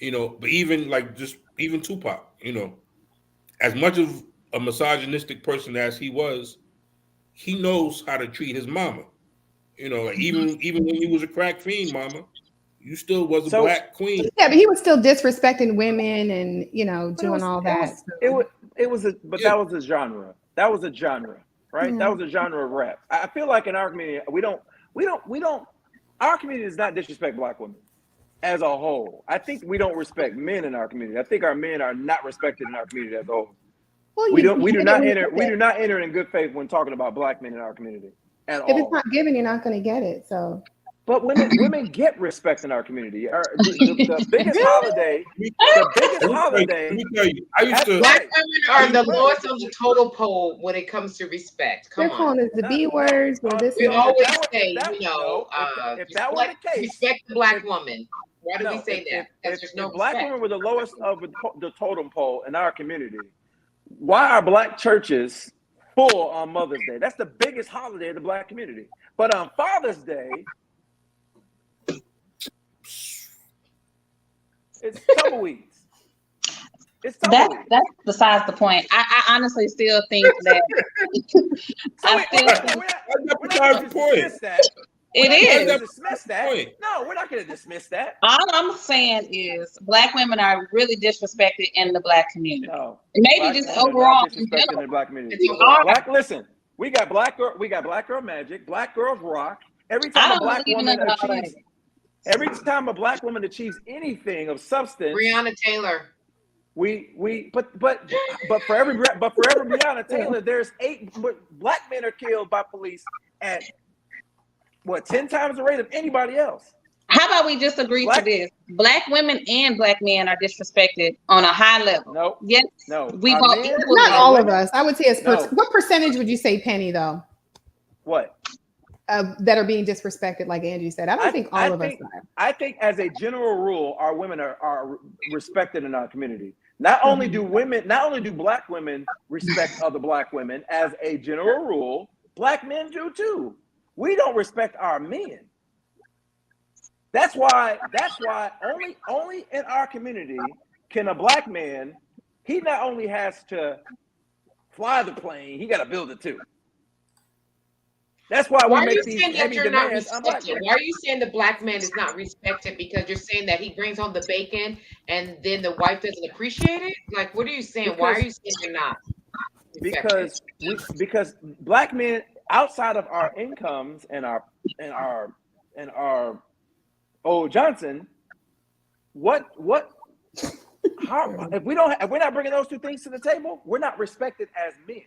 But even like just even Tupac, as much of a misogynistic person as he was, he knows how to treat his mama. Like even when you was a crack fiend, mama, you still was a So, black queen. Yeah, but he was still disrespecting women and but it doing was all it that. was it So was it was a but Yeah, that was a genre. That was a genre, right? That yeah. was a genre of rap. I feel like in our community, we don't. Our community does not disrespect black women as a whole. I think we don't respect men in our community. I think our men are not respected in our community as a whole. Well, We you don't. We do get it not when you enter. get We it. do not enter in good faith when talking about black men in our community at If it's all. not given, you're not going to get it. So But women get respect in our community. The biggest holiday, the biggest let holiday. me tell you, I used to. Black Right, women are the lowest on the total pole when it comes to respect. they're Come on. calling us the B no, words or this We and no. that. always If say, that no, if that were the case, respect the black if woman. Why do we no, say that? Because there's no if black respect. women were the lowest of the totem pole in our community, why are black churches full on Mother's Day? That's the biggest holiday of the black community. But on Father's Day, it's tumbleweeds. It's tumbleweeds. That's besides the point. I honestly still think that So I still think That's we're not besides going the to point. dismiss that. We're it not Why going is to is. that dismiss besides the that. point? No, we're not going to dismiss that. All I'm saying is black women are really disrespected in the black community. No, And maybe black just women are not overall in disrespected in general. the black community. It's You are. Listen, we got black girl magic, black girls rock. Every I time a don't black believe in woman none of all that. achieves, every time a black woman achieves anything of substance, Breonna Taylor. but for every Breonna Taylor, there's 8 black men are killed by police at what 10 times the rate of anybody else. How about we just agree to this? Black women and black men are disrespected on a high level. No. Yes. No. We Our vote men- equally. Not all of women? us. I would say No. what percentage would you say, Penny, though, What? that are being disrespected, like Angie said? I don't think all of us are. I think as a general rule, our women are respected in our community. Not only do black women respect other black women, as a general rule, black men do too. We don't respect our men. That's why only in our community can a black man, he not only has to fly the plane, he got to build it too. That's why we Why are you make these saying that heavy you're not demands on black respected? men. Why are you saying the black man is not respected? Because you're saying that he brings home the bacon and then the wife doesn't appreciate it? Like, what are you saying? Why are you saying you're not respected? Because black men, outside of our incomes and our old Johnson, if we're not bringing those two things to the table, we're not respected as men.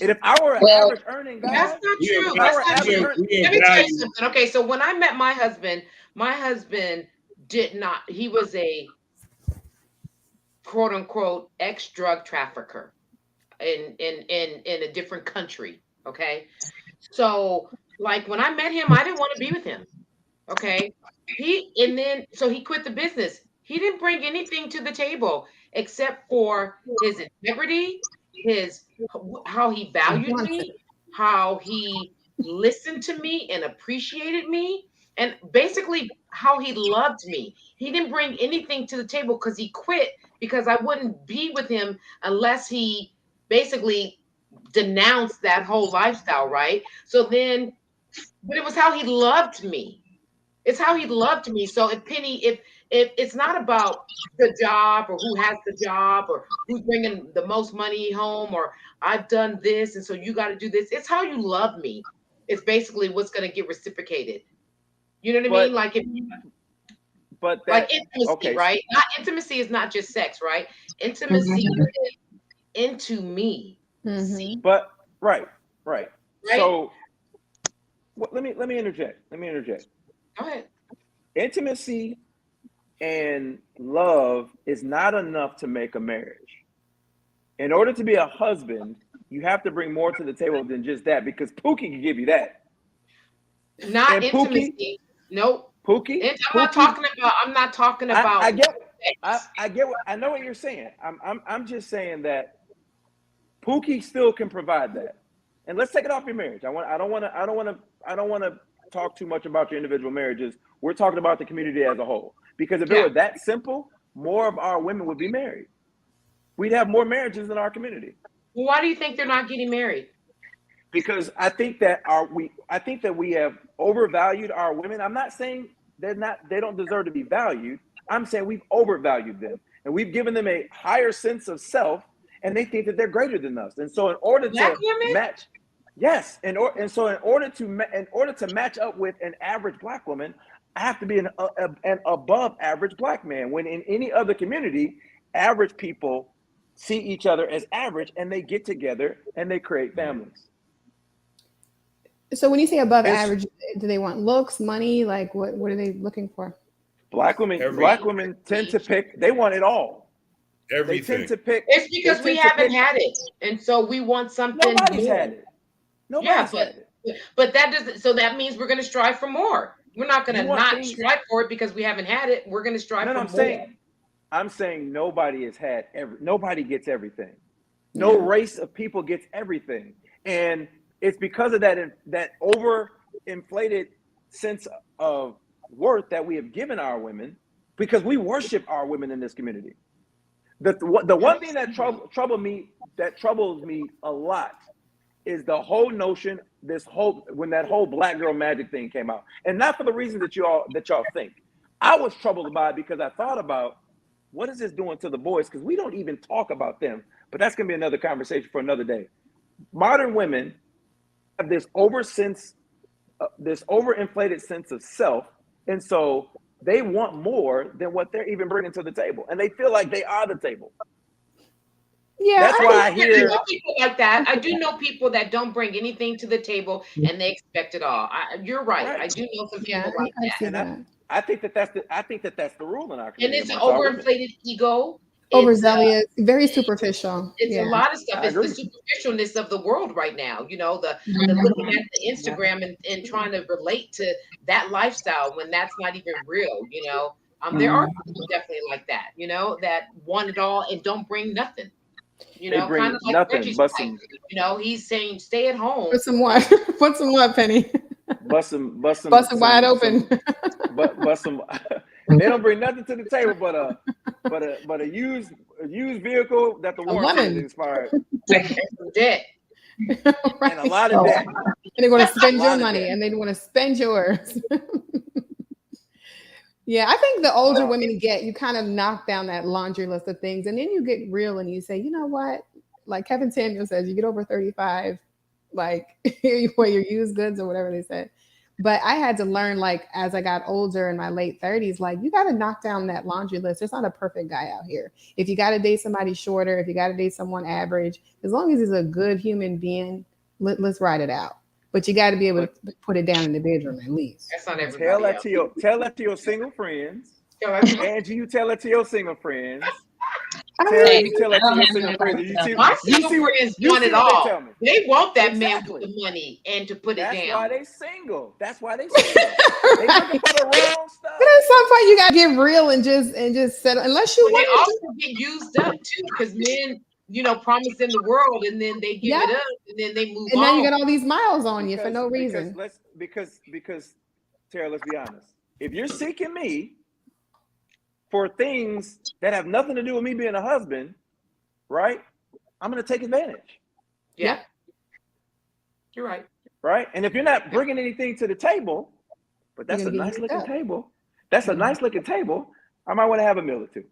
And if our average earning guy, that's not true. Let me tell you something. Okay, so when I met my husband did not. He was a quote unquote ex-drug trafficker in a different country. Okay, so like when I met him, I didn't want to be with him. Okay, so he quit the business. He didn't bring anything to the table except for his integrity, how he valued me, how he listened to me and appreciated me, and basically how he loved me. He didn't bring anything to the table because he quit, because I wouldn't be with him unless he basically denounced that whole lifestyle, right? So then, but it was how he loved me. It's how he loved me. So if it's not about the job or who has the job or who's bringing the most money home or I've done this and so you got to do this. It's how you love me. It's basically what's going to get reciprocated. You know what I mean? Like like intimacy, right? Not intimacy is not just sex, right? Intimacy is into me. See? But right. So let me interject. Go ahead. Intimacy and love is not enough to make a marriage. In order to be a husband, you have to bring more to the table than just that, because Pookie can give you that. Not and intimacy. Nope. Pookie. I'm not talking about. I get what I know what you're saying. I'm just saying that Pookie still can provide that. And let's take it off your marriage. I don't want to talk too much about your individual marriages. We're talking about the community as a whole. Because if it were that simple, more of our women would be married. We'd have more marriages in our community. Well, why do you think they're not getting married? Because I think that we have overvalued our women. I'm not saying they don't deserve to be valued. I'm saying we've overvalued them, and we've given them a higher sense of self, and they think that they're greater than us. And so in order to match, yes, in order to match up with an average black woman, I have to be an above average black man. When in any other community, average people see each other as average, and they get together and they create families. So when you say above average, do they want looks, money? Like what are they looking for? Black women tend to pick, they want it all. Everything. They tend to pick. It's because we haven't had it. And so we want something. Nobody's had it. Nobody's had it. But that means we're going to strive for more. We're not going to strive for it because we haven't had it. We're going to strive for more. I'm saying nobody gets everything. No race of people gets everything. And it's because of that overinflated sense of worth that we have given our women, because we worship our women in this community. The one thing that troubles me a lot is the whole notion, when that whole black girl magic thing came out. And not for the reasons that y'all think. I was troubled by it because I thought about, what is this doing to the boys? Because we don't even talk about them. But that's going to be another conversation for another day. Modern women have this overinflated sense of self. And so they want more than what they're even bringing to the table. And they feel like they are the table. Yeah, That's why I I do hear. know people like that. I do know people that don't bring anything to the table and they expect it all. You're right. Right. I do know some yeah, people like I that. see And that. I think that's the rule in our And community it's an amongst our women. overinflated ego. Overzealous, very superficial. It's Yeah. a lot of stuff. I It's the agree. superficialness of the world right now. You know, the Mhm. looking at the Instagram and trying to relate to that lifestyle when that's not even real. You know, there are people definitely like that. You know, that want it all and don't bring nothing. You They know, kind bring of like nothing Reggie's but wife. some, You know, he's saying stay at home. Put some what? Put some what, Penny? bust it Bust it wide open. Bust some. They don't bring nothing to the table but a used vehicle that the warranty is lemon. expired That's debt. and a lot of debt. And they want to spend A your lot of money debt. and they want to spend yours. Yeah, I think the older women get, you kind of knock down that laundry list of things, and then you get real and you say, you know what? Like Kevin Samuel says, you get over 35, like you wear your used goods or whatever they said. But I had to learn, like, as I got older in my late 30s, like, you got to knock down that laundry list. There's not a perfect guy out here. If you got to date somebody shorter, if you got to date someone average, as long as he's a good human being, let's ride it out. But you got to be able to put it down in the bedroom at least. That's not Tell everybody that else. tell that to your single friends. So that's- Angie, you tell it to your single friends. I Tara, mean, you tell that I to don't your have single no friends. You see, My you single see what friends you want see it what all. they tell me. They want that man Exactly. with the money and to put That's it why down. they single. That's why they single. They looking for the wrong stuff. but at some point you gotta get real and just settle. Unless you But they want also get used up too, because men, you know, promise them the world and then they give Yeah. it up and then they move and now on. you got all these miles on you for no Because reason. because Tara, let's be honest. If you're seeking me for things that have nothing to do with me being a husband, right? I'm gonna take advantage. Yeah. Yep. You're right. Right? And if you're not bringing anything to the table, but that's You're a gonna get nice used looking up. table. That's a nice looking table. I might want to have a meal or two.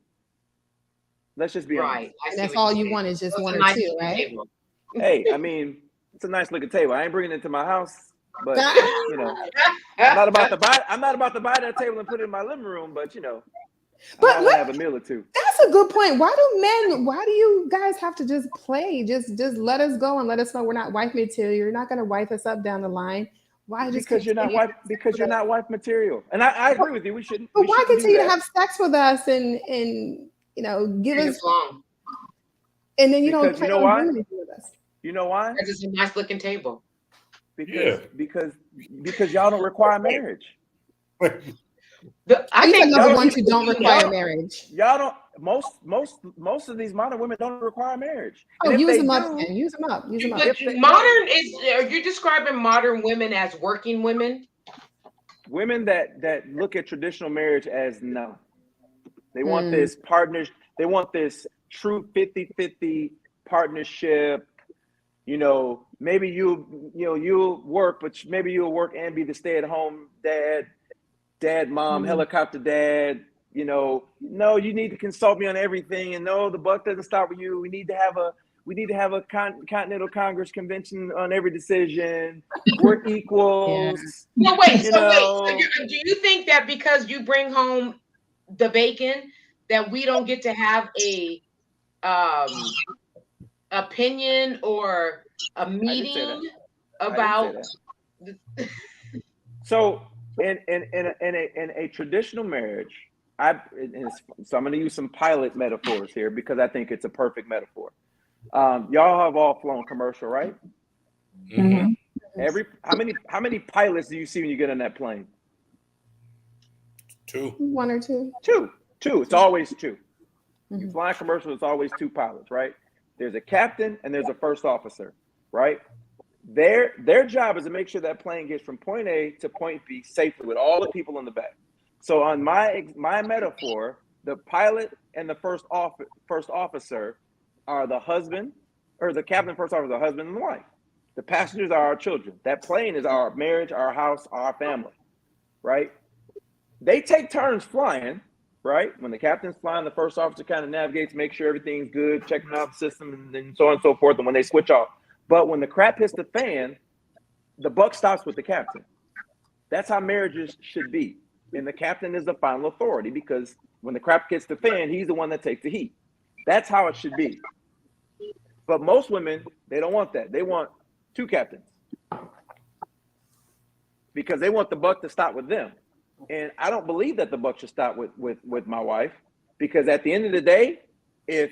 Let's just be honest. Right. I And see that's what all you're you saying. want is just So it's one a or nice two, little right? table. Hey, I mean, it's a nice looking table. I ain't bringing it to my house, but you know, I'm not about to buy that table and put it in my living room. But you know, I But might want to have a meal or two. That's a good point. Why do you guys have to just play? Just let us go and let us know we're not wife material. You're not gonna wife us up down the line. Why just Because you're not continue- wife. Because you're not wife material. And I agree with you. We shouldn't. But We why shouldn't do continue to that. have sex with us and you know give Bring us us along. and then you don't Because you plan know on why? doing anything with us? You know why? Because it's a nice looking table. Because y'all don't require marriage. I You think talking about the y'all- ones who don't require y'all- marriage. Y'all don't. Most of these modern women don't require marriage. Oh, And if use they them up, do, and use them up, use them up. but modern is, are you describing modern women as working women? women that look at traditional marriage as no. They want Mm. this partners. They want this true 50-50 partnership. You know, maybe you'll work, but maybe you'll work and be the stay-at-home dad, mom, helicopter dad. You know, no, you need to consult me on everything, and no, the buck doesn't stop with you. We need to have a Continental Congress convention on every decision. We're equals. No, wait. You So know, wait. So do you think that because you bring home the bacon, that we don't get to have a opinion or a meeting about? So in a traditional marriage, so I'm going to use some pilot metaphors here because I think it's a perfect metaphor. Y'all have all flown commercial, right? Mhm. How many pilots do you see when you get on that plane? Two. One or two. Two. It's always two. Mhm. You fly commercial, it's always two pilots, right? There's a captain and there's a first officer, right? Their job is to make sure that plane gets from point A to point B safely with all the people in the back. So on my metaphor, the pilot and the first officer are the husband, or the captain and first officer, the husband and the wife. The passengers are our children. That plane is our marriage, our house, our family, right? They take turns flying, right? When the captain's flying, the first officer kind of navigates, make sure everything's good, checking out the system, and so on and so forth. And when they switch off, but when the crap hits the fan, the buck stops with the captain. That's how marriages should be. And the captain is the final authority because when the crap gets the fan, he's the one that takes the heat. That's how it should be. But most women, they don't want that. They want two captains because they want the buck to stop with them. And I don't believe that the buck should stop with my wife, because at the end of the day, if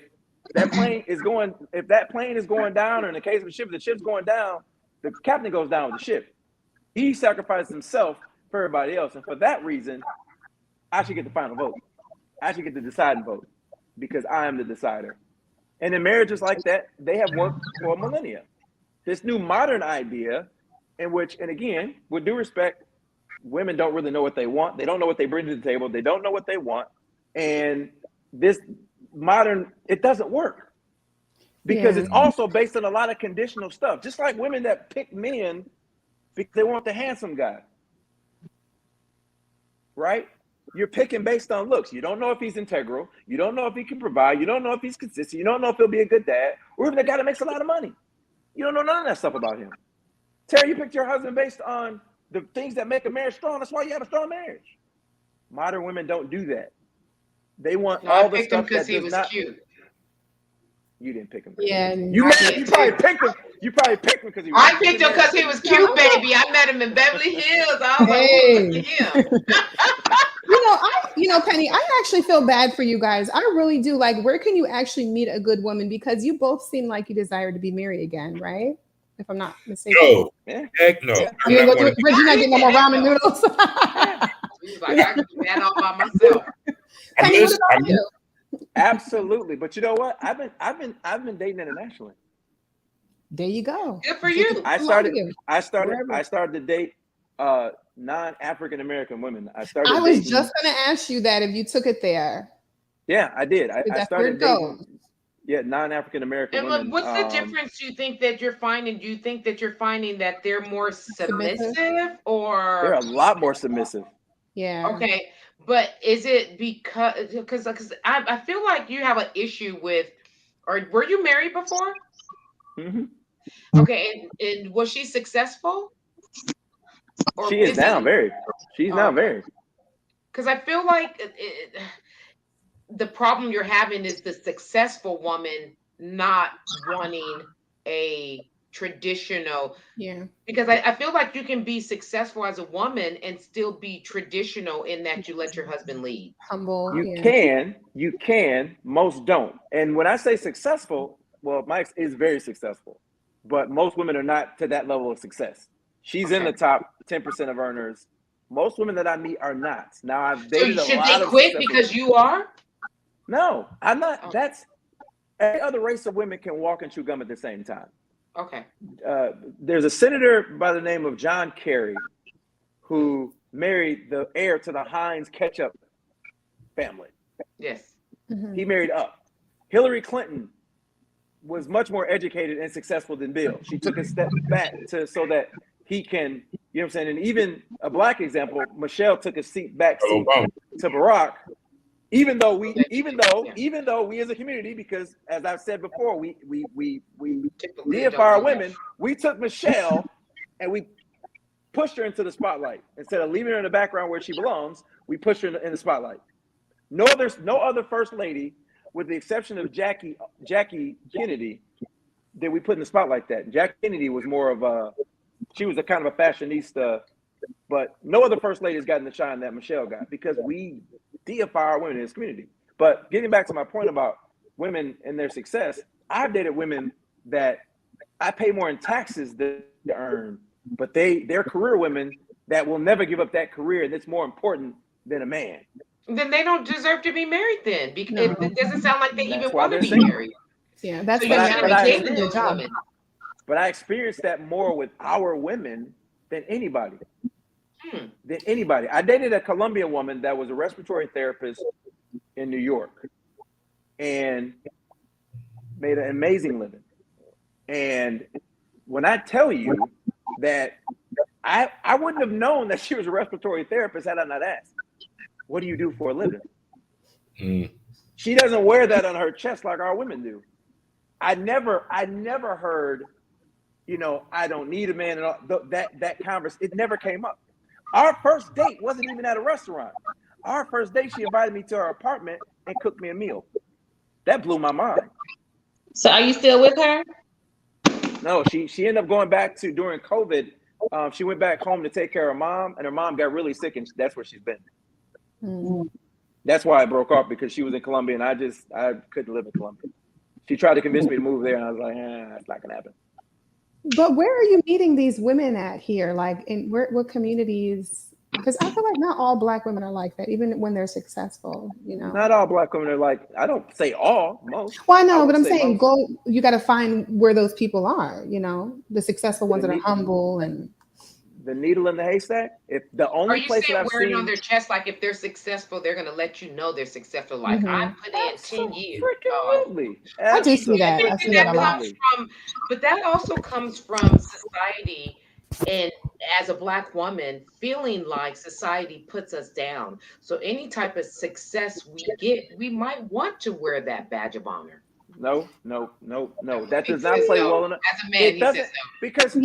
that plane is going down, or in the case of a ship, the ship's going down, the captain goes down with the ship. He sacrificed himself for everybody else. And for that reason, I should get the final vote. I should get the deciding vote because I am the decider. And in marriages like that, they have worked for millennia. This new modern idea in which, and again, with due respect, women don't really know what they want. They don't know what they bring to the table. They don't know what they want. And this modern, it doesn't work because it's also based on a lot of conditional stuff. Just like women that pick men because they want the handsome guy, right? You're picking based on looks. You don't know if he's integral. You don't know if he can provide. You don't know if he's consistent. You don't know if he'll be a good dad, or even a guy that makes a lot of money. You don't know none of that stuff about him. Terry, you picked your husband based on the things that make a marriage strong. That's why you have a strong marriage. Modern women don't do that. They want all the stuff that does not. Cute. You didn't pick him. Yeah, you probably picked him. You probably picked him because he was. I picked him because he was cute, baby. I met him in Beverly Hills. I was like, look at him. Penny, I actually feel bad for you guys. I really do. Like, where can you actually meet a good woman? Because you both seem like you desire to be married again, right? If I'm not mistaken. No, heck no. You're not getting no more ramen noodles. He's like, I can do that all by myself. Penny, what about you? Absolutely, but you know what? I've been dating internationally. There you go. Good for you. I started to date non-African American women. I was just going to ask you that if you took it there. Yeah, I did. I started dating non-African American women. What's the difference you think that you're finding? Do you think that you're finding that they're more submissive or they're a lot more submissive? Yeah. Okay. But is it because I feel like you have an issue with, or were you married before? Mm-hmm. Okay, and was she successful? Or she is now very. She's now very. Because I feel like the problem you're having is the successful woman not wanting a traditional. Yeah. Because I feel like you can be successful as a woman and still be traditional in that you let your husband lead. Humble. You can, most don't. And when I say successful, well, Mike is very successful, but most women are not to that level of success. She's in the top 10% of earners. Most women that I meet are not. Now I've dated a lot of. Should they quit because you are? No, I'm not. Oh. That's every other race of women can walk and chew gum at the same time. Okay. There's a senator by the name of John Kerry who married the heir to the Heinz ketchup family. Yes. Mm-hmm. He married up. Hillary Clinton was much more educated and successful than Bill. She took a step back so that he can, you know what I'm saying? And even a black example, Michelle took a seat back to Barack. Even though we as a community, because as I've said before, we deify our women, we took Michelle and we pushed her into the spotlight. Instead of leaving her in the background where she belongs, we pushed her in the spotlight. No other first lady, with the exception of Jackie Kennedy, did we put in the spotlight that. Jackie Kennedy was more of she was a kind of a fashionista, but no other first lady has gotten the shine that Michelle got because we deify our women in this community. But getting back to my point about women and their success, I've dated women that I pay more in taxes than they earn, but they're career women that will never give up that career, and it's more important than a man. Then they don't deserve to be married then, because it doesn't sound like they even want to be married. Yeah, that's so but I experienced that more with our women than anybody. Than anybody. I dated a Colombian woman that was a respiratory therapist in New York and made an amazing living. And when I tell you that I wouldn't have known that she was a respiratory therapist had I not asked, what do you do for a living? She doesn't wear that on her chest like our women do. I never heard, I don't need a man and all that conversation. It never came up. Our first date wasn't even at a restaurant. Our first date, she invited me to her apartment and cooked me a meal. That blew my mind. So are you still with her? No, she ended up going back to during COVID. She went back home to take care of her mom, and her mom got really sick, and that's where she's been. Mm. That's why I broke off, because she was in Colombia, and I couldn't live in Colombia. She tried to convince me to move there, and I was like, it's not gonna happen. But where are you meeting these women at here? Like in what communities? Because I feel like not all Black women are like that, even when they're successful, you know. Not all Black women are like, I don't say all, most. Well, I know, but I'm say saying most. you got to find where those people are, you know, the successful ones that are humble and. The needle in the haystack. If the only place that I've wearing seen on their chest, like if they're successful, they're gonna let you know they're successful. Like I put in 10 years. Absolutely. I do see that. I see that a lot. But that also comes from society, and as a Black woman, feeling like society puts us down. So any type of success we get, we might want to wear that badge of honor. No. That does not play well enough. As a man, he says no. Because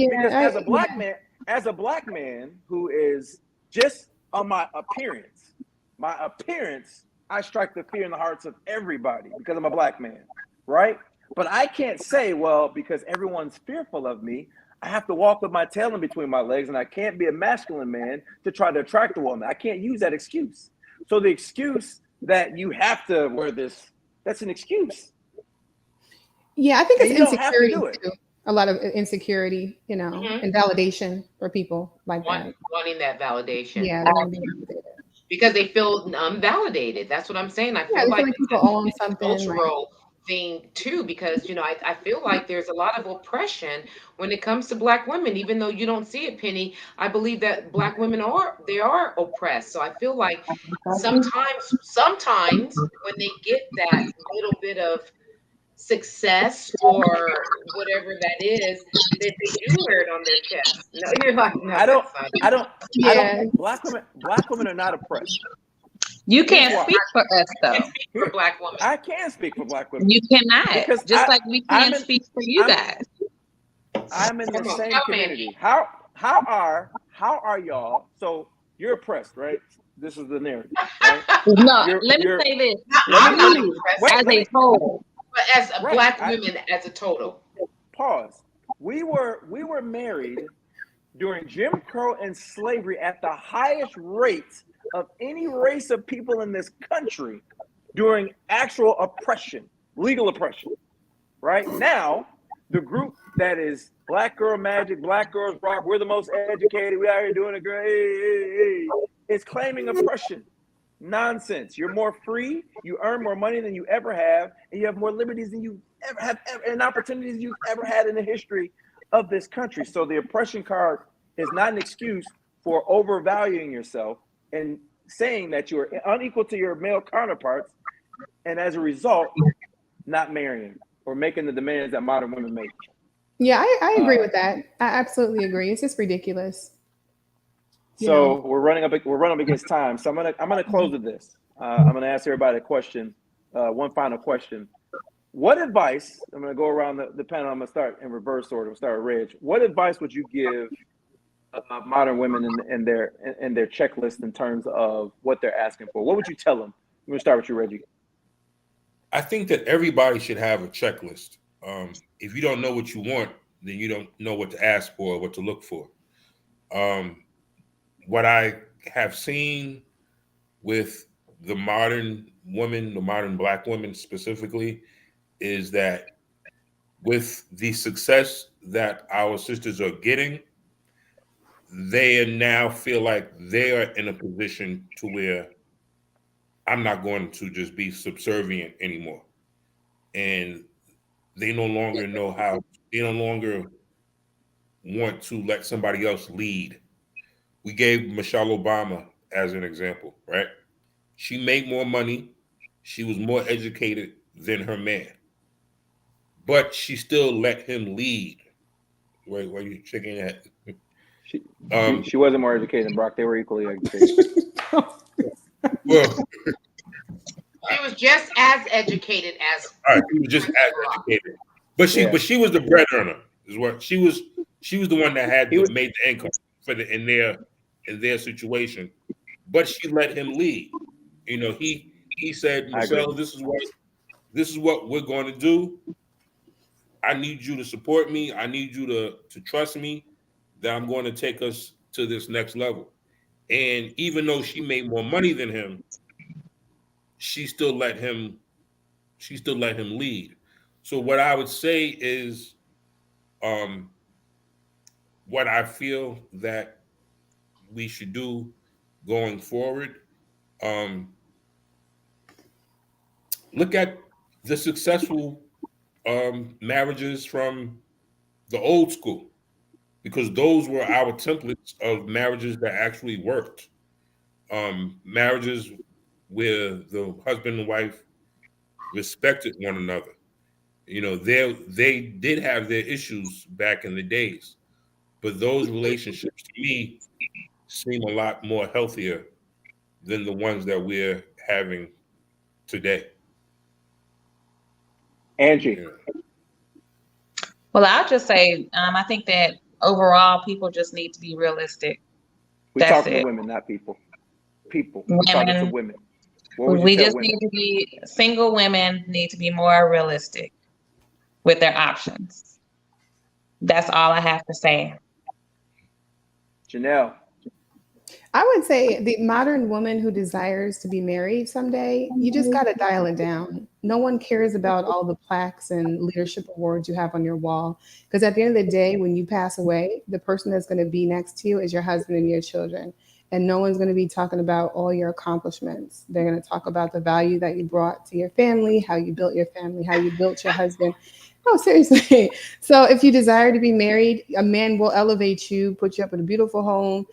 as a black man who is just on my appearance, I strike the fear in the hearts of everybody because I'm a Black man, right? But I can't say, well, because everyone's fearful of me, I have to walk with my tail in between my legs, and I can't be a masculine man to try to attract a woman. I can't use that excuse. So the excuse that you have to wear this, that's an excuse. Yeah, I think it's insecurity too. A lot of insecurity, you know, and validation for people like that. Wanting that validation. Yeah, they want to be validated. Because they feel unvalidated. That's what I'm saying. I feel like people own something. Cultural thing too, because you know, I feel like there's a lot of oppression when it comes to Black women, even though you don't see it, Penny. I believe that Black women are oppressed. So I feel like sometimes when they get that little bit of success or whatever that is, that they do wear it on their chest. No, you're like, no, I don't. Black women are not oppressed. You can't speak for us though. For Black women, I can speak for Black women. You cannot, because just like we can't speak for you guys. I'm in the same community. How are y'all? So you're oppressed, right? This is the narrative, right? No, let me say this. As a whole. But as a Black women, as a total. Pause. We were married during Jim Crow and slavery at the highest rate of any race of people in this country during actual oppression, legal oppression. Right now, the group that is Black Girl Magic, Black Girls Rock, we're the most educated, we out here doing a great, is claiming oppression. Nonsense. You're more free, you earn more money than you ever have, and you have more liberties than you ever have, and opportunities you've ever had in the history of this country. So the oppression card is not an excuse for overvaluing yourself and saying that you're unequal to your male counterparts, and as a result, not marrying or making the demands that modern women make. Yeah, I agree with that. I absolutely agree. It's just ridiculous. So we're running up against time. So I'm gonna close with this. I'm gonna ask everybody a question, one final question. What advice? I'm gonna go around the panel. I'm gonna start in reverse order. We'll start with Reg. What advice would you give modern women in their checklist in terms of what they're asking for? What would you tell them? I'm gonna start with you, Reggie. I think that everybody should have a checklist. If you don't know what you want, then you don't know what to ask for or what to look for. What I have seen with the modern woman, the modern Black woman specifically, is that with the success that our sisters are getting, they now feel like they are in a position to where I'm not going to just be subservient anymore. And they no longer know how, they no longer want to let somebody else lead. We gave Michelle Obama as an example, right? She made more money. She was more educated than her man. But she still let him lead. Wait, why are you shaking your head? She wasn't more educated than Brock. They were equally educated. Well, she was just as educated as. All right, she was just as educated, but she was the bread earner. Is what she was. She was the one that had made the income for in their situation, but she let him lead. He said, Michelle, this is what we're going to do. I need you to support me. I need you to trust me that I'm going to take us to this next level. And even though she made more money than him, she still let him lead. So what I would say is, what I feel that we should do going forward, look at the successful marriages from the old school, because those were our templates of marriages that actually worked. Marriages where the husband and wife respected one another. You know, they did have their issues back in the days, but those relationships to me seem a lot more healthier than the ones that we're having today. Angie. Yeah. Well, I'll just say, I think that overall people just need to be realistic. We're That's talking it. to women, not people. People. We're talking to Women, women. What would you we tell just women? need to be, single women need to be more realistic with their options. That's all I have to say. Janelle. I would say the modern woman who desires to be married someday, you just got to dial it down. No one cares about all the plaques and leadership awards you have on your wall. Because at the end of the day, when you pass away, the person that's going to be next to you is your husband and your children. And no one's going to be talking about all your accomplishments. They're going to talk about the value that you brought to your family, how you built your family, how you built your husband. No, seriously. So if you desire to be married, a man will elevate you, put you up in a beautiful home,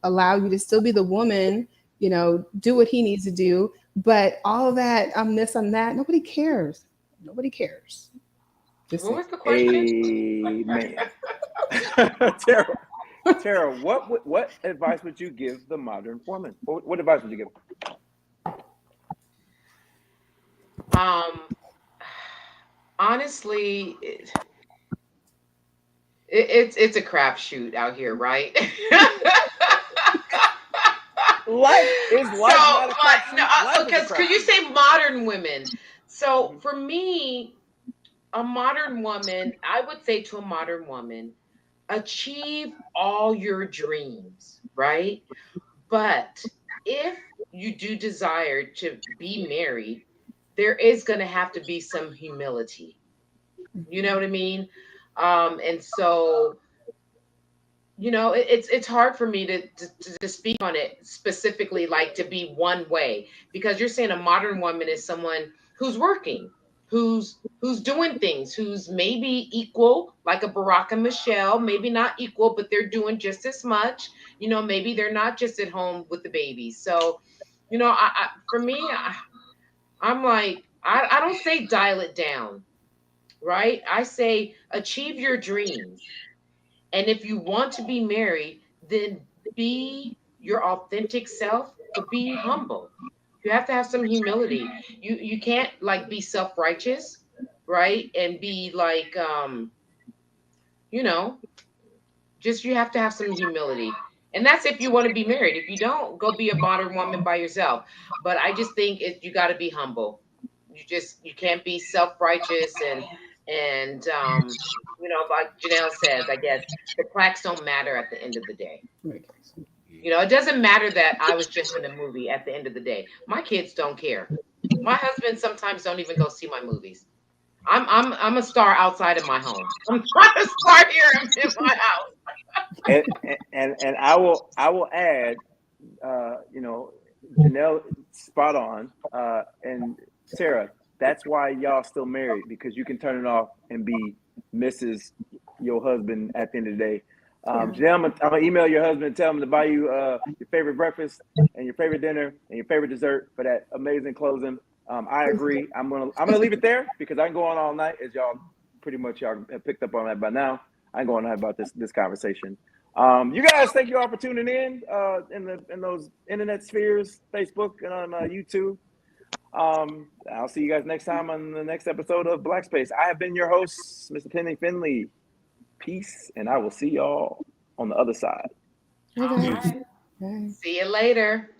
allow you to still be the woman, do what he needs to do. But all that, I'm this, I'm that, nobody cares. Nobody cares. What was the question? Amen. Tara, what advice would you give the modern woman? What advice would you give? Honestly, it's a crapshoot out here, right? Because you say modern women. So for me, a modern woman, I would say to a modern woman, achieve all your dreams, right? But if you do desire to be married, there is going to have to be some humility. You know what I mean? And so, it's hard for me to speak on it specifically, like to be one way, because you're saying a modern woman is someone who's working, who's doing things, who's maybe equal, like a Barack and Michelle, maybe not equal, but they're doing just as much. Maybe they're not just at home with the baby. So, for me, I'm like, I don't say dial it down, right? I say achieve your dreams. And if you want to be married, then be your authentic self, but be humble. You have to have some humility. You can't like be self-righteous, right? And be like you know, just you have to have some humility. And that's if you want to be married. If you don't, go be a modern woman by yourself. But I just think you got to be humble. You can't be self-righteous and like Janelle says, I guess the plaques don't matter at the end of the day. It doesn't matter that I was just in a movie at the end of the day. My kids don't care. My husband sometimes don't even go see my movies. I'm a star outside of my home. I'm trying to start here in my house. And I will add, Janelle, spot on, and Sarah, that's why y'all still married, because you can turn it off and be Mrs. your husband at the end of the day. Janelle, I'm gonna email your husband and tell him to buy you your favorite breakfast and your favorite dinner and your favorite dessert for that amazing closing. I agree. I'm gonna leave it there because I can go on all night, as y'all have picked up on that by now. I can go on about this conversation. You guys, thank you all for tuning in those internet spheres, Facebook and on YouTube. I'll see you guys next time on the next episode of Black Space. I have been your host, Mr. Finley. Peace, and I will see y'all on the other side. All right. See you later.